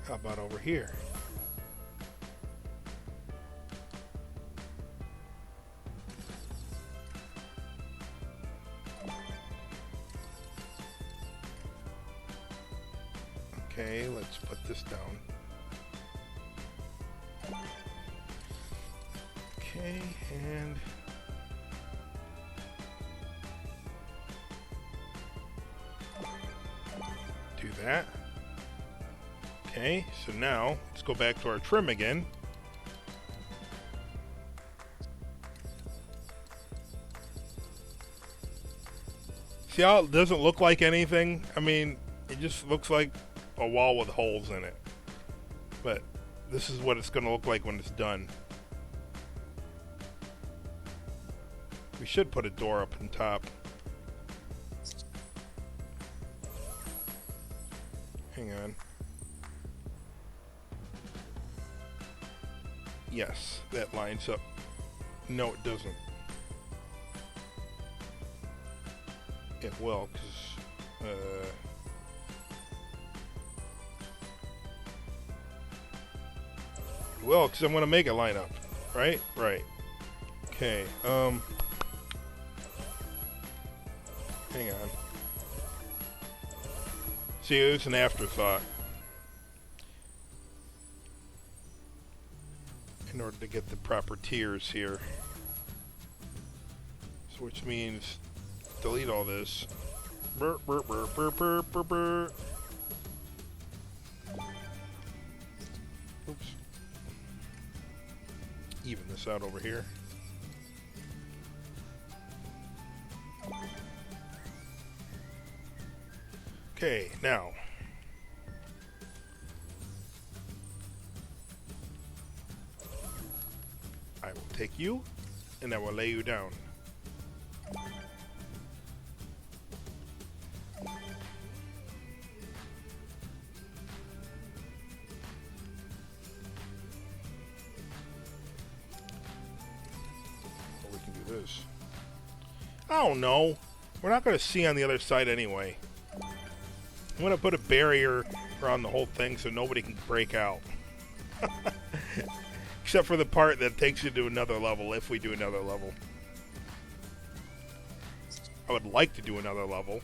How about over here? Okay, let's put this down. Okay, and do that. Okay, so now let's go back to our trim again. See how it doesn't look like anything? I mean, it just looks like a wall with holes in it. But this is what it's going to look like when it's done. We should put a door up on top. Hang on. Yes, that lines up. No, it doesn't. It will, because... Well, because I'm going to make it line up. Right? Right. Okay, hang on. See, it was an afterthought. In order to get the proper tiers here. So which means delete all this. Burr, burr, burr, burr, burr, burr, burr. Oops. Even this out over here. Okay, now I will take you and I will lay you down. Or we can do this. I don't know. We're not going to see on the other side anyway. I'm going to put a barrier around the whole thing so nobody can break out. Except for the part that takes you to another level, if we do another level. I would like to do another level.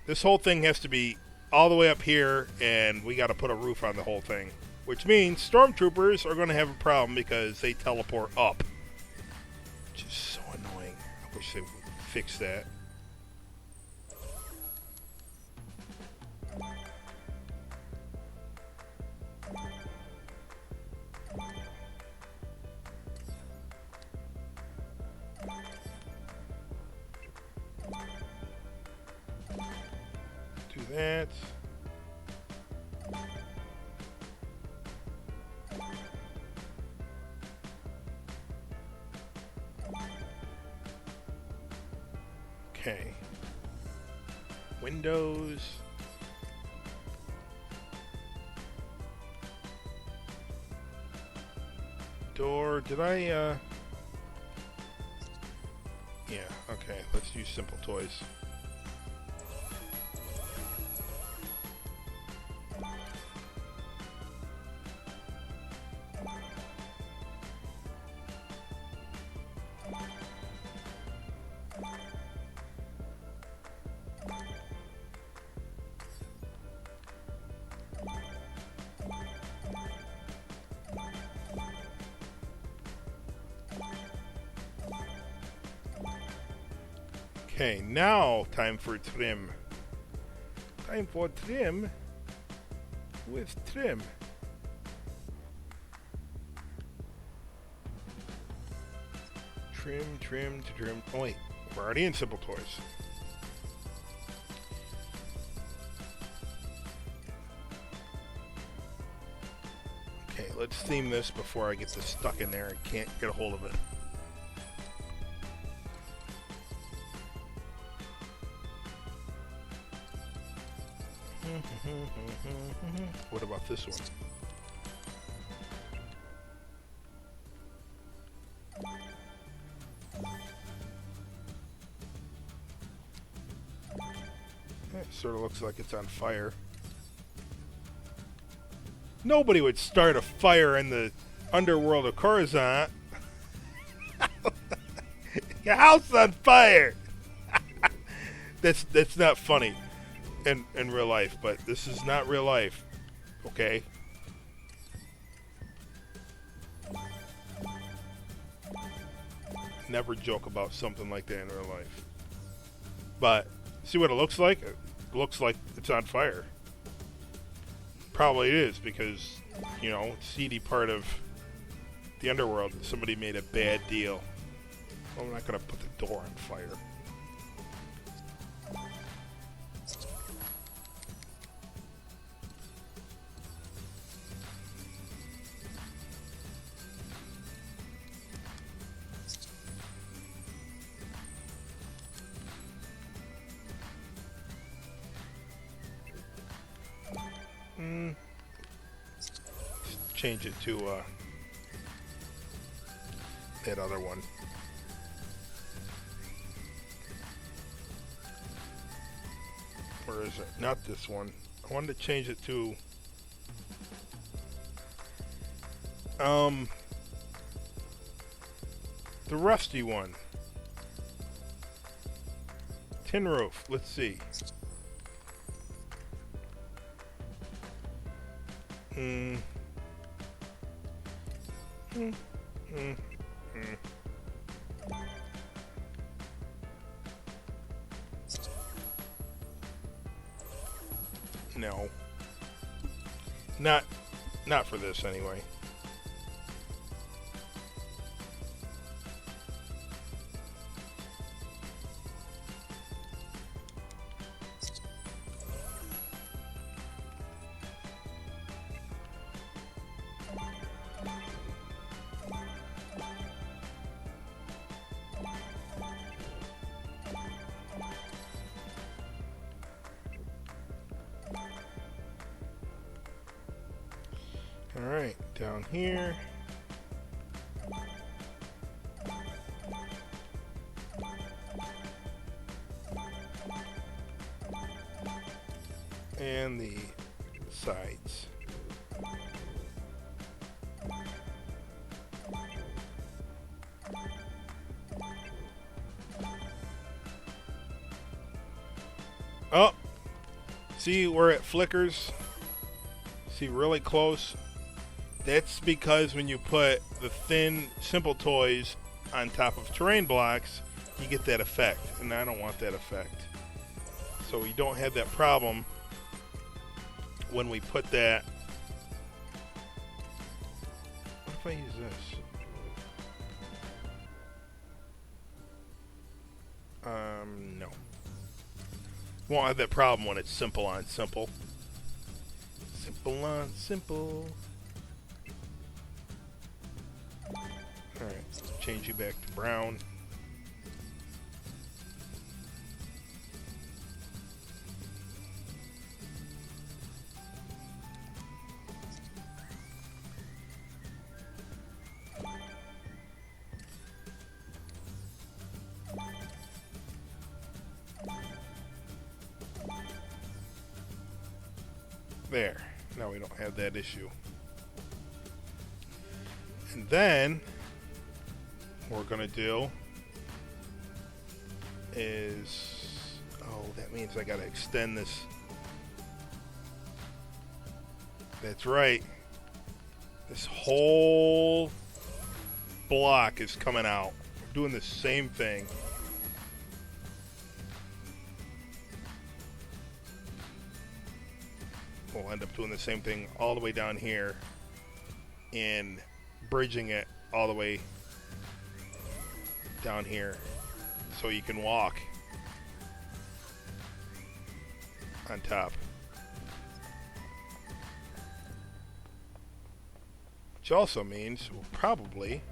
This whole thing has to be all the way up here, and we got to put a roof on the whole thing. Which means stormtroopers are going to have a problem because they teleport up. Which is so annoying. I wish they would fix that. Do that. Okay. Windows. Door. Did I, Yeah, okay. Let's use simple toys. Okay, now time for trim. Time for trim with trim. Trim. Oh wait, we're already in simple toys. Okay, let's theme this before I get this stuck in there. I can't get a hold of it. What about this one? It sort of looks like it's on fire. Nobody would start a fire in the underworld of Coruscant. Your house on fire! That's not funny in real life, but this is not real life. Okay? Never joke about something like that in real life. But see what it looks like? It looks like it's on fire. Probably it is because, you know, seedy part of the underworld. Somebody made a bad deal. Well, I'm not going to put the door on fire. Change it to that other one. Where is it? Not this one. I wanted to change it to the rusty one. Tin roof. Let's see. No. Not for this anyway. Alright, down here. And the sides. Oh! See where it flickers? See really close? That's because when you put the thin, simple toys on top of terrain blocks, you get that effect. And I don't want that effect. So we don't have that problem when we put that. What if I use this? No. Won't have that problem when it's simple on simple. Simple on simple. Alright, change you back to brown. There. Now we don't have that issue. And then what we're going to do is... Oh, that means I got to extend this. That's right. This whole block is coming out. We're doing the same thing. We'll end up doing the same thing all the way down here and bridging it all the way down here so you can walk on top. Which also means we'll probably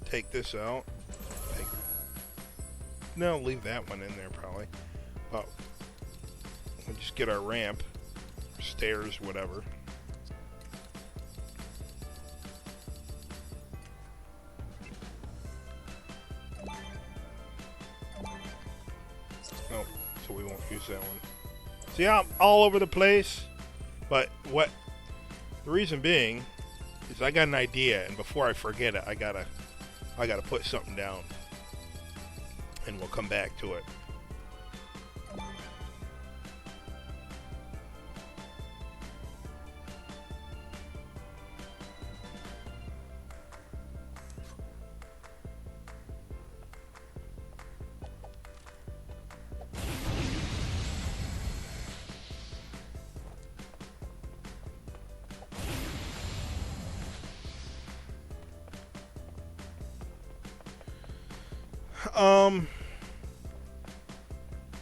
take this out. No, leave that one in there probably. But we'll just get our ramp, stairs, whatever. Oh, so we won't use that one. See, I'm all over the place. But what the reason being is I got an idea, and before I forget it, I gotta put something down, and we'll come back to it.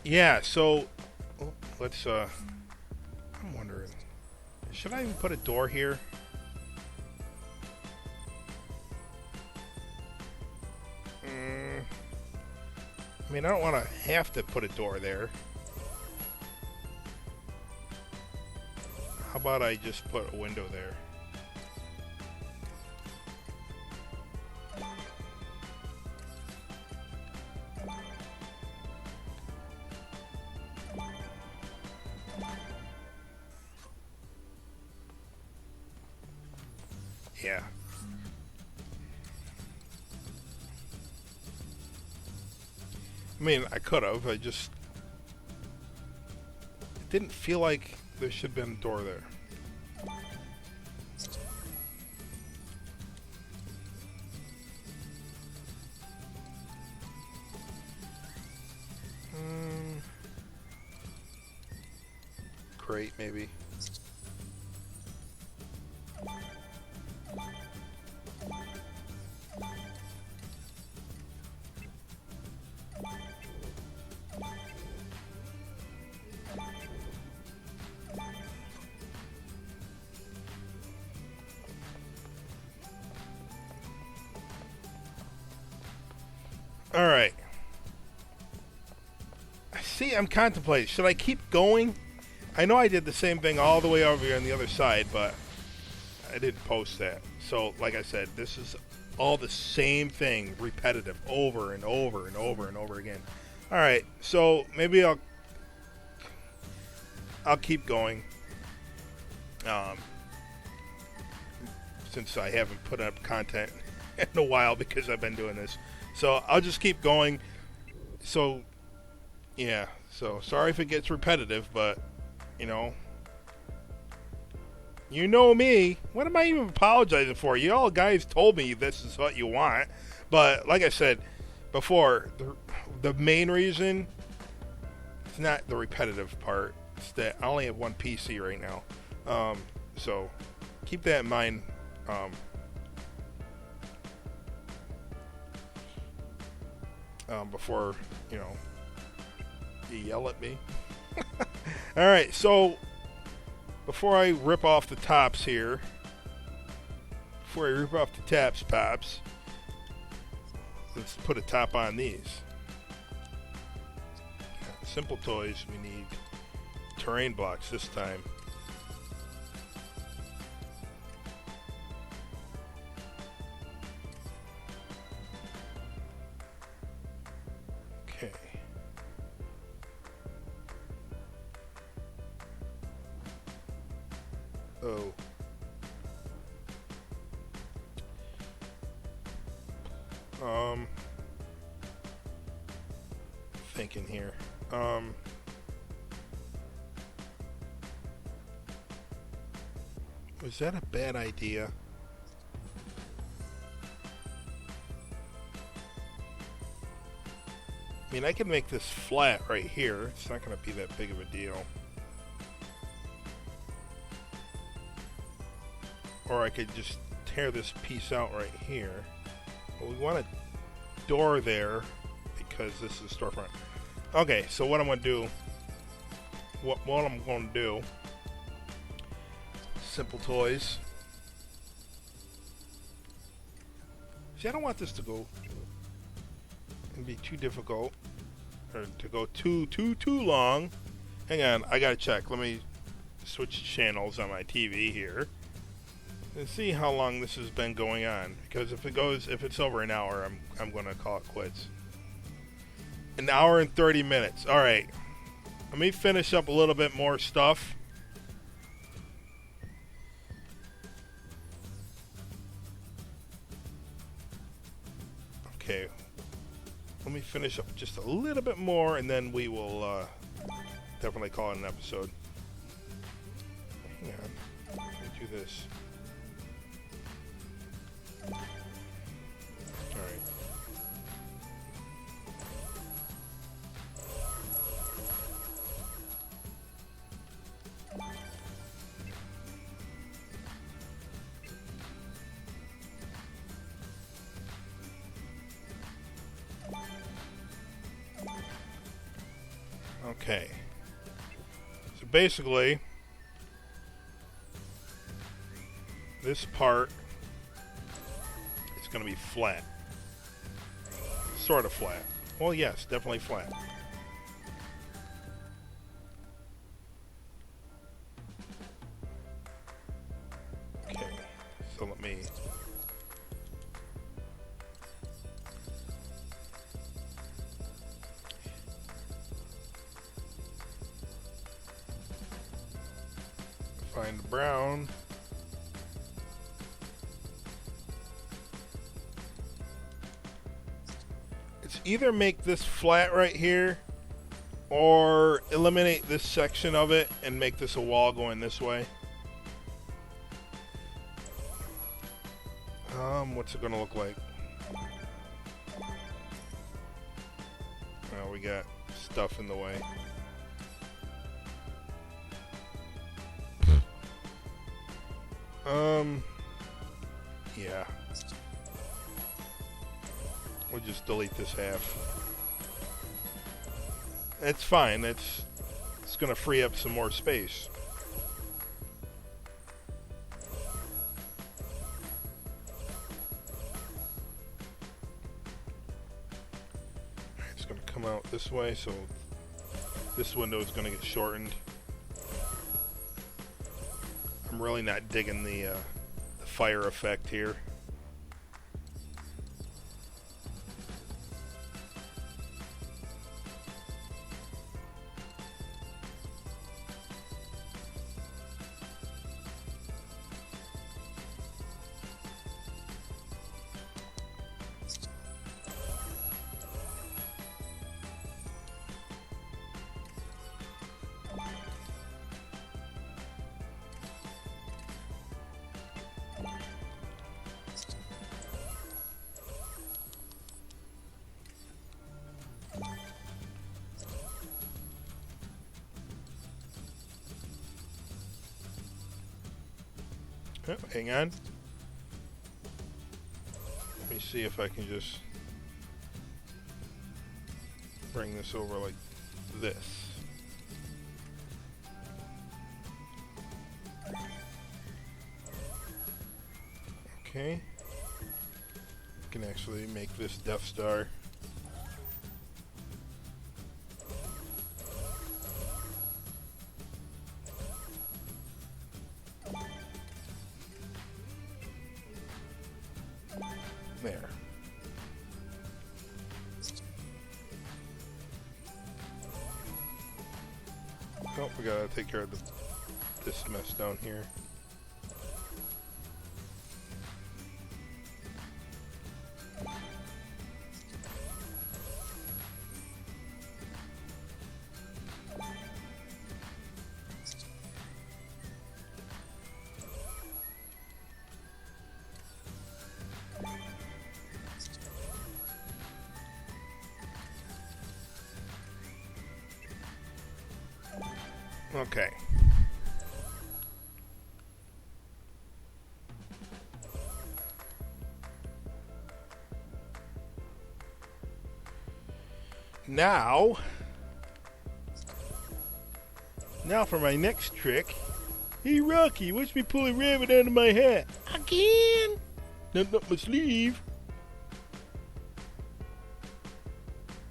Yeah, so let's I'm wondering, should I even put a door here? I mean, I don't want to have to put a door there. How about I just put a window there? Yeah. I mean, I could have. It didn't feel like there should have been a door there. Crate, maybe. All right. See, I'm contemplating. Should I keep going? I know I did the same thing all the way over here on the other side, but I didn't post that. So, like I said, this is all the same thing, repetitive, over and over and over and over again. All right, so maybe I'll keep going. Since I haven't put up content in a while because I've been doing this. So I'll just keep going. So, yeah. So, sorry if it gets repetitive, but, you know me. What am I even apologizing for? You all guys told me this is what you want. But, like I said before, the main reason, it's not the repetitive part. It's that I only have one PC right now. So keep that in mind. Before you yell at me. All right, so before I rip off the tops here, pops, let's put a top on these. Simple toys, we need terrain blocks this time. Okay. Oh. Thinking here. Was that a bad idea? I mean, I can make this flat right here. It's not going to be that big of a deal. Or I could just tear this piece out right here. But we want a door there because this is storefront. Okay, so what I'm going to do... What I'm going to do... Simple toys. See, I don't want this to go... and be too difficult. Or to go too long. Hang on, I gotta check. Let me switch channels on my TV here and see how long this has been going on. Because if it's over an hour, I'm gonna call it quits. An hour and 30 minutes. All right, let me finish up a little bit more stuff. Okay. Let me finish up just a little bit more, and then we will definitely call it an episode. Hang on. Let me do this. Alright. Okay, so basically this part is going to be flat, sort of flat. Well, yes, definitely flat. Okay, so let me find brown. It's either make this flat right here or eliminate this section of it and make this a wall going this way. What's it gonna look like? Oh, we got stuff in the way. Yeah. We'll just delete this half. It's fine. It's gonna free up some more space. It's gonna come out this way, so this window is gonna get shortened. I'm really not digging the fire effect here. Oh, hang on. Let me see if I can just bring this over like this. Okay. Can actually make this Death Star. There. Oh, we gotta take care of this mess down here. Okay. Now for my next trick. Hey Rocky, watch me pull a rabbit out of my hat. Again? Not up my sleeve.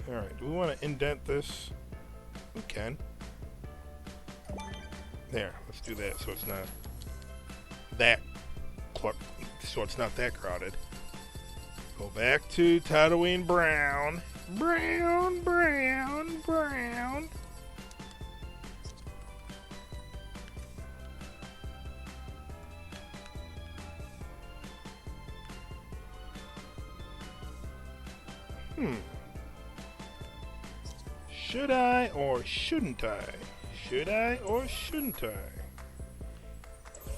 Alright, do we want to indent this? We can. There, let's do that so it's not that crowded. Go back to Tatooine brown. Brown. Should I or shouldn't I? Should I or shouldn't I?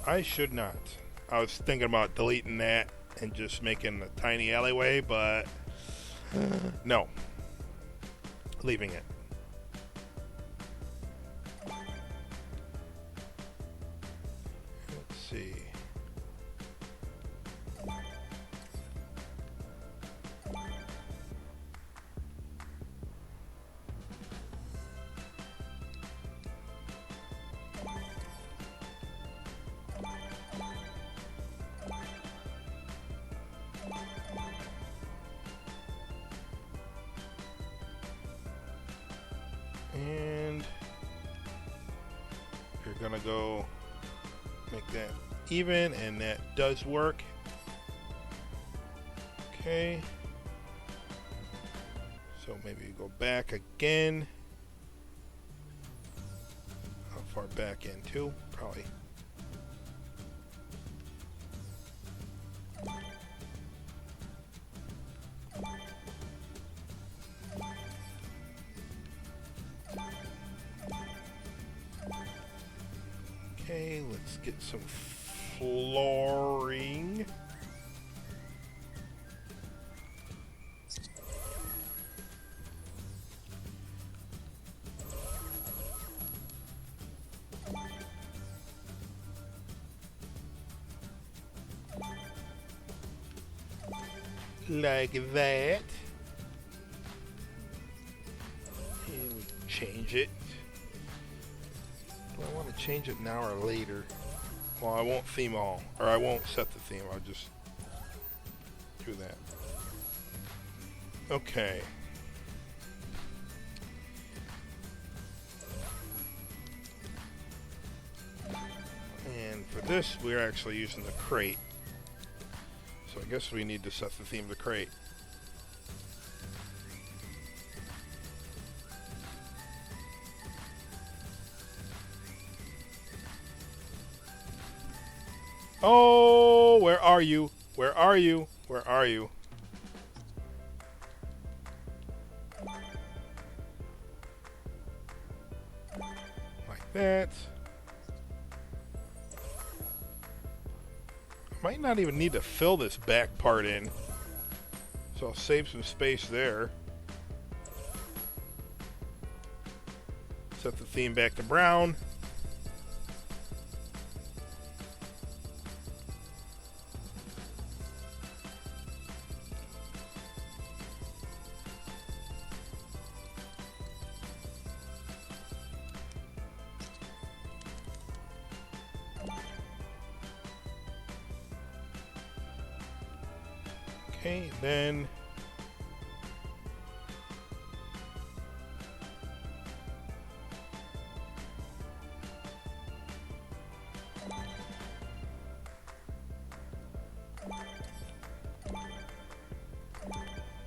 I should not. I was thinking about deleting that and just making a tiny alleyway, but no. Leaving it. Let's see. And you're gonna go make that even, and that does work. Okay. So maybe you go back again. How far back into? Probably. Okay, let's get some flooring. Like that. And we change it. Do I want to change it now or later? Well, I won't theme all, or I won't set the theme, I'll just do that. Okay. And for this, we're actually using the crate. So I guess we need to set the theme to crate. Oh, where are you? Where are you? Where are you? Like that. Might not even need to fill this back part in. So I'll save some space there. Set the theme back to brown. Okay, then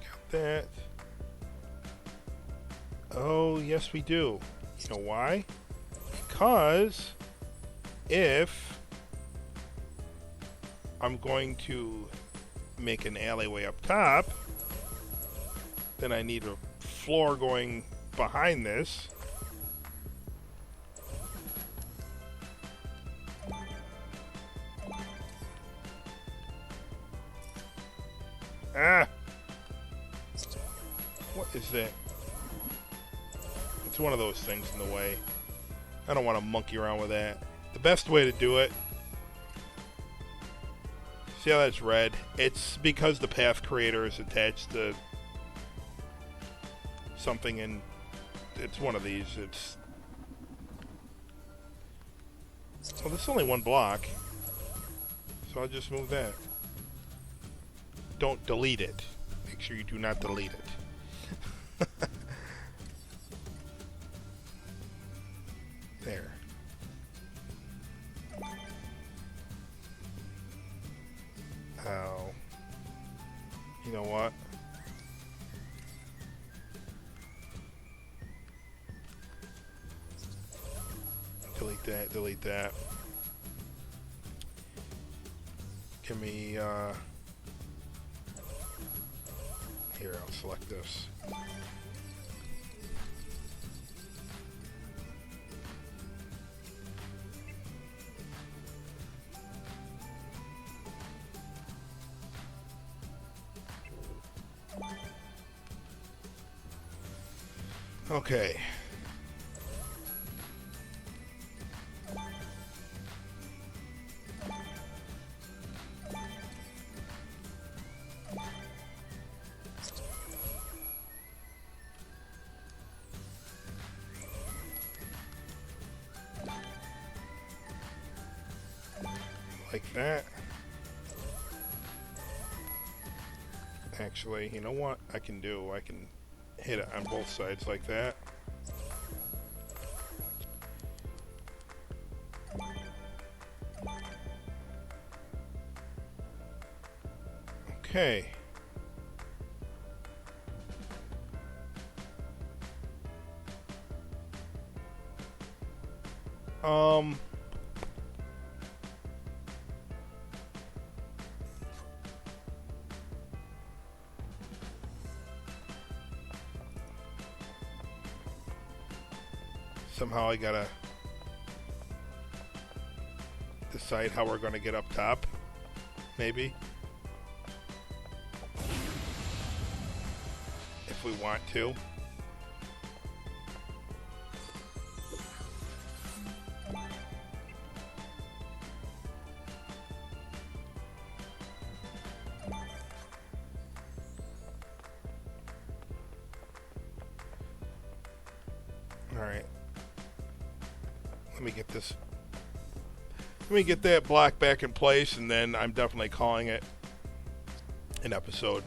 got that. Oh, yes we do. You know why? Because if I'm going to make an alleyway up top, then I need a floor going behind this. Ah! What is that? It's one of those things in the way. I don't want to monkey around with that. The best way to do it... See how that's red? It's because the path creator is attached to something, and it's one of these. It's... Well, this is only one block, so I'll just move that. Don't delete it. Make sure you do not delete it. There. Oh. You know what? Delete that, delete that. Give me, here, I'll select this. Okay. Like that. Actually, you know what I can do? I can hit it on both sides like that. Okay. Somehow I gotta decide how we're gonna get up top, maybe. If we want to. Alright. Let me get that block back in place, and then I'm definitely calling it an episode.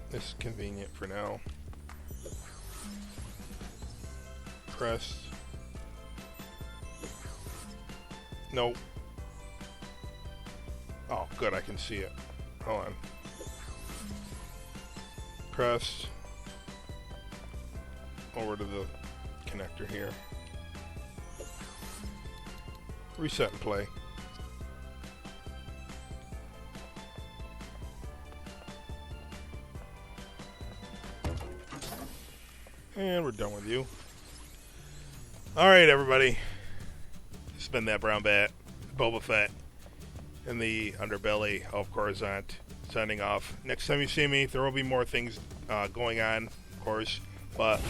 This is convenient for now. Press. Nope. Oh, good, I can see it. Hold on. Press. Over to the connector here. Reset and play. And we're done with you. Alright, everybody. This has been that brown bat, Boba Fett, in the underbelly of Coruscant, signing off. Next time you see me, there will be more things going on, of course, but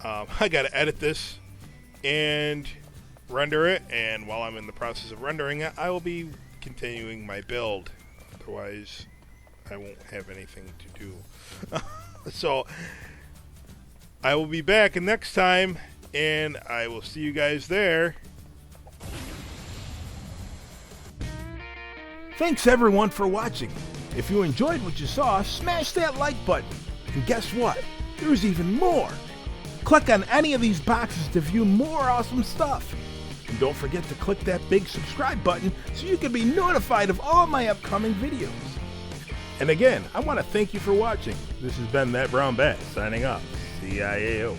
I gotta edit this and render it, and while I'm in the process of rendering it, I will be continuing my build. Otherwise, I won't have anything to do. So, I will be back next time and I will see you guys there. Thanks everyone for watching. If you enjoyed what you saw, smash that like button. And guess what? There's even more. Click on any of these boxes to view more awesome stuff. And don't forget to click that big subscribe button so you can be notified of all my upcoming videos. And again, I want to thank you for watching. This has been That Brown Bat signing off. CIAO.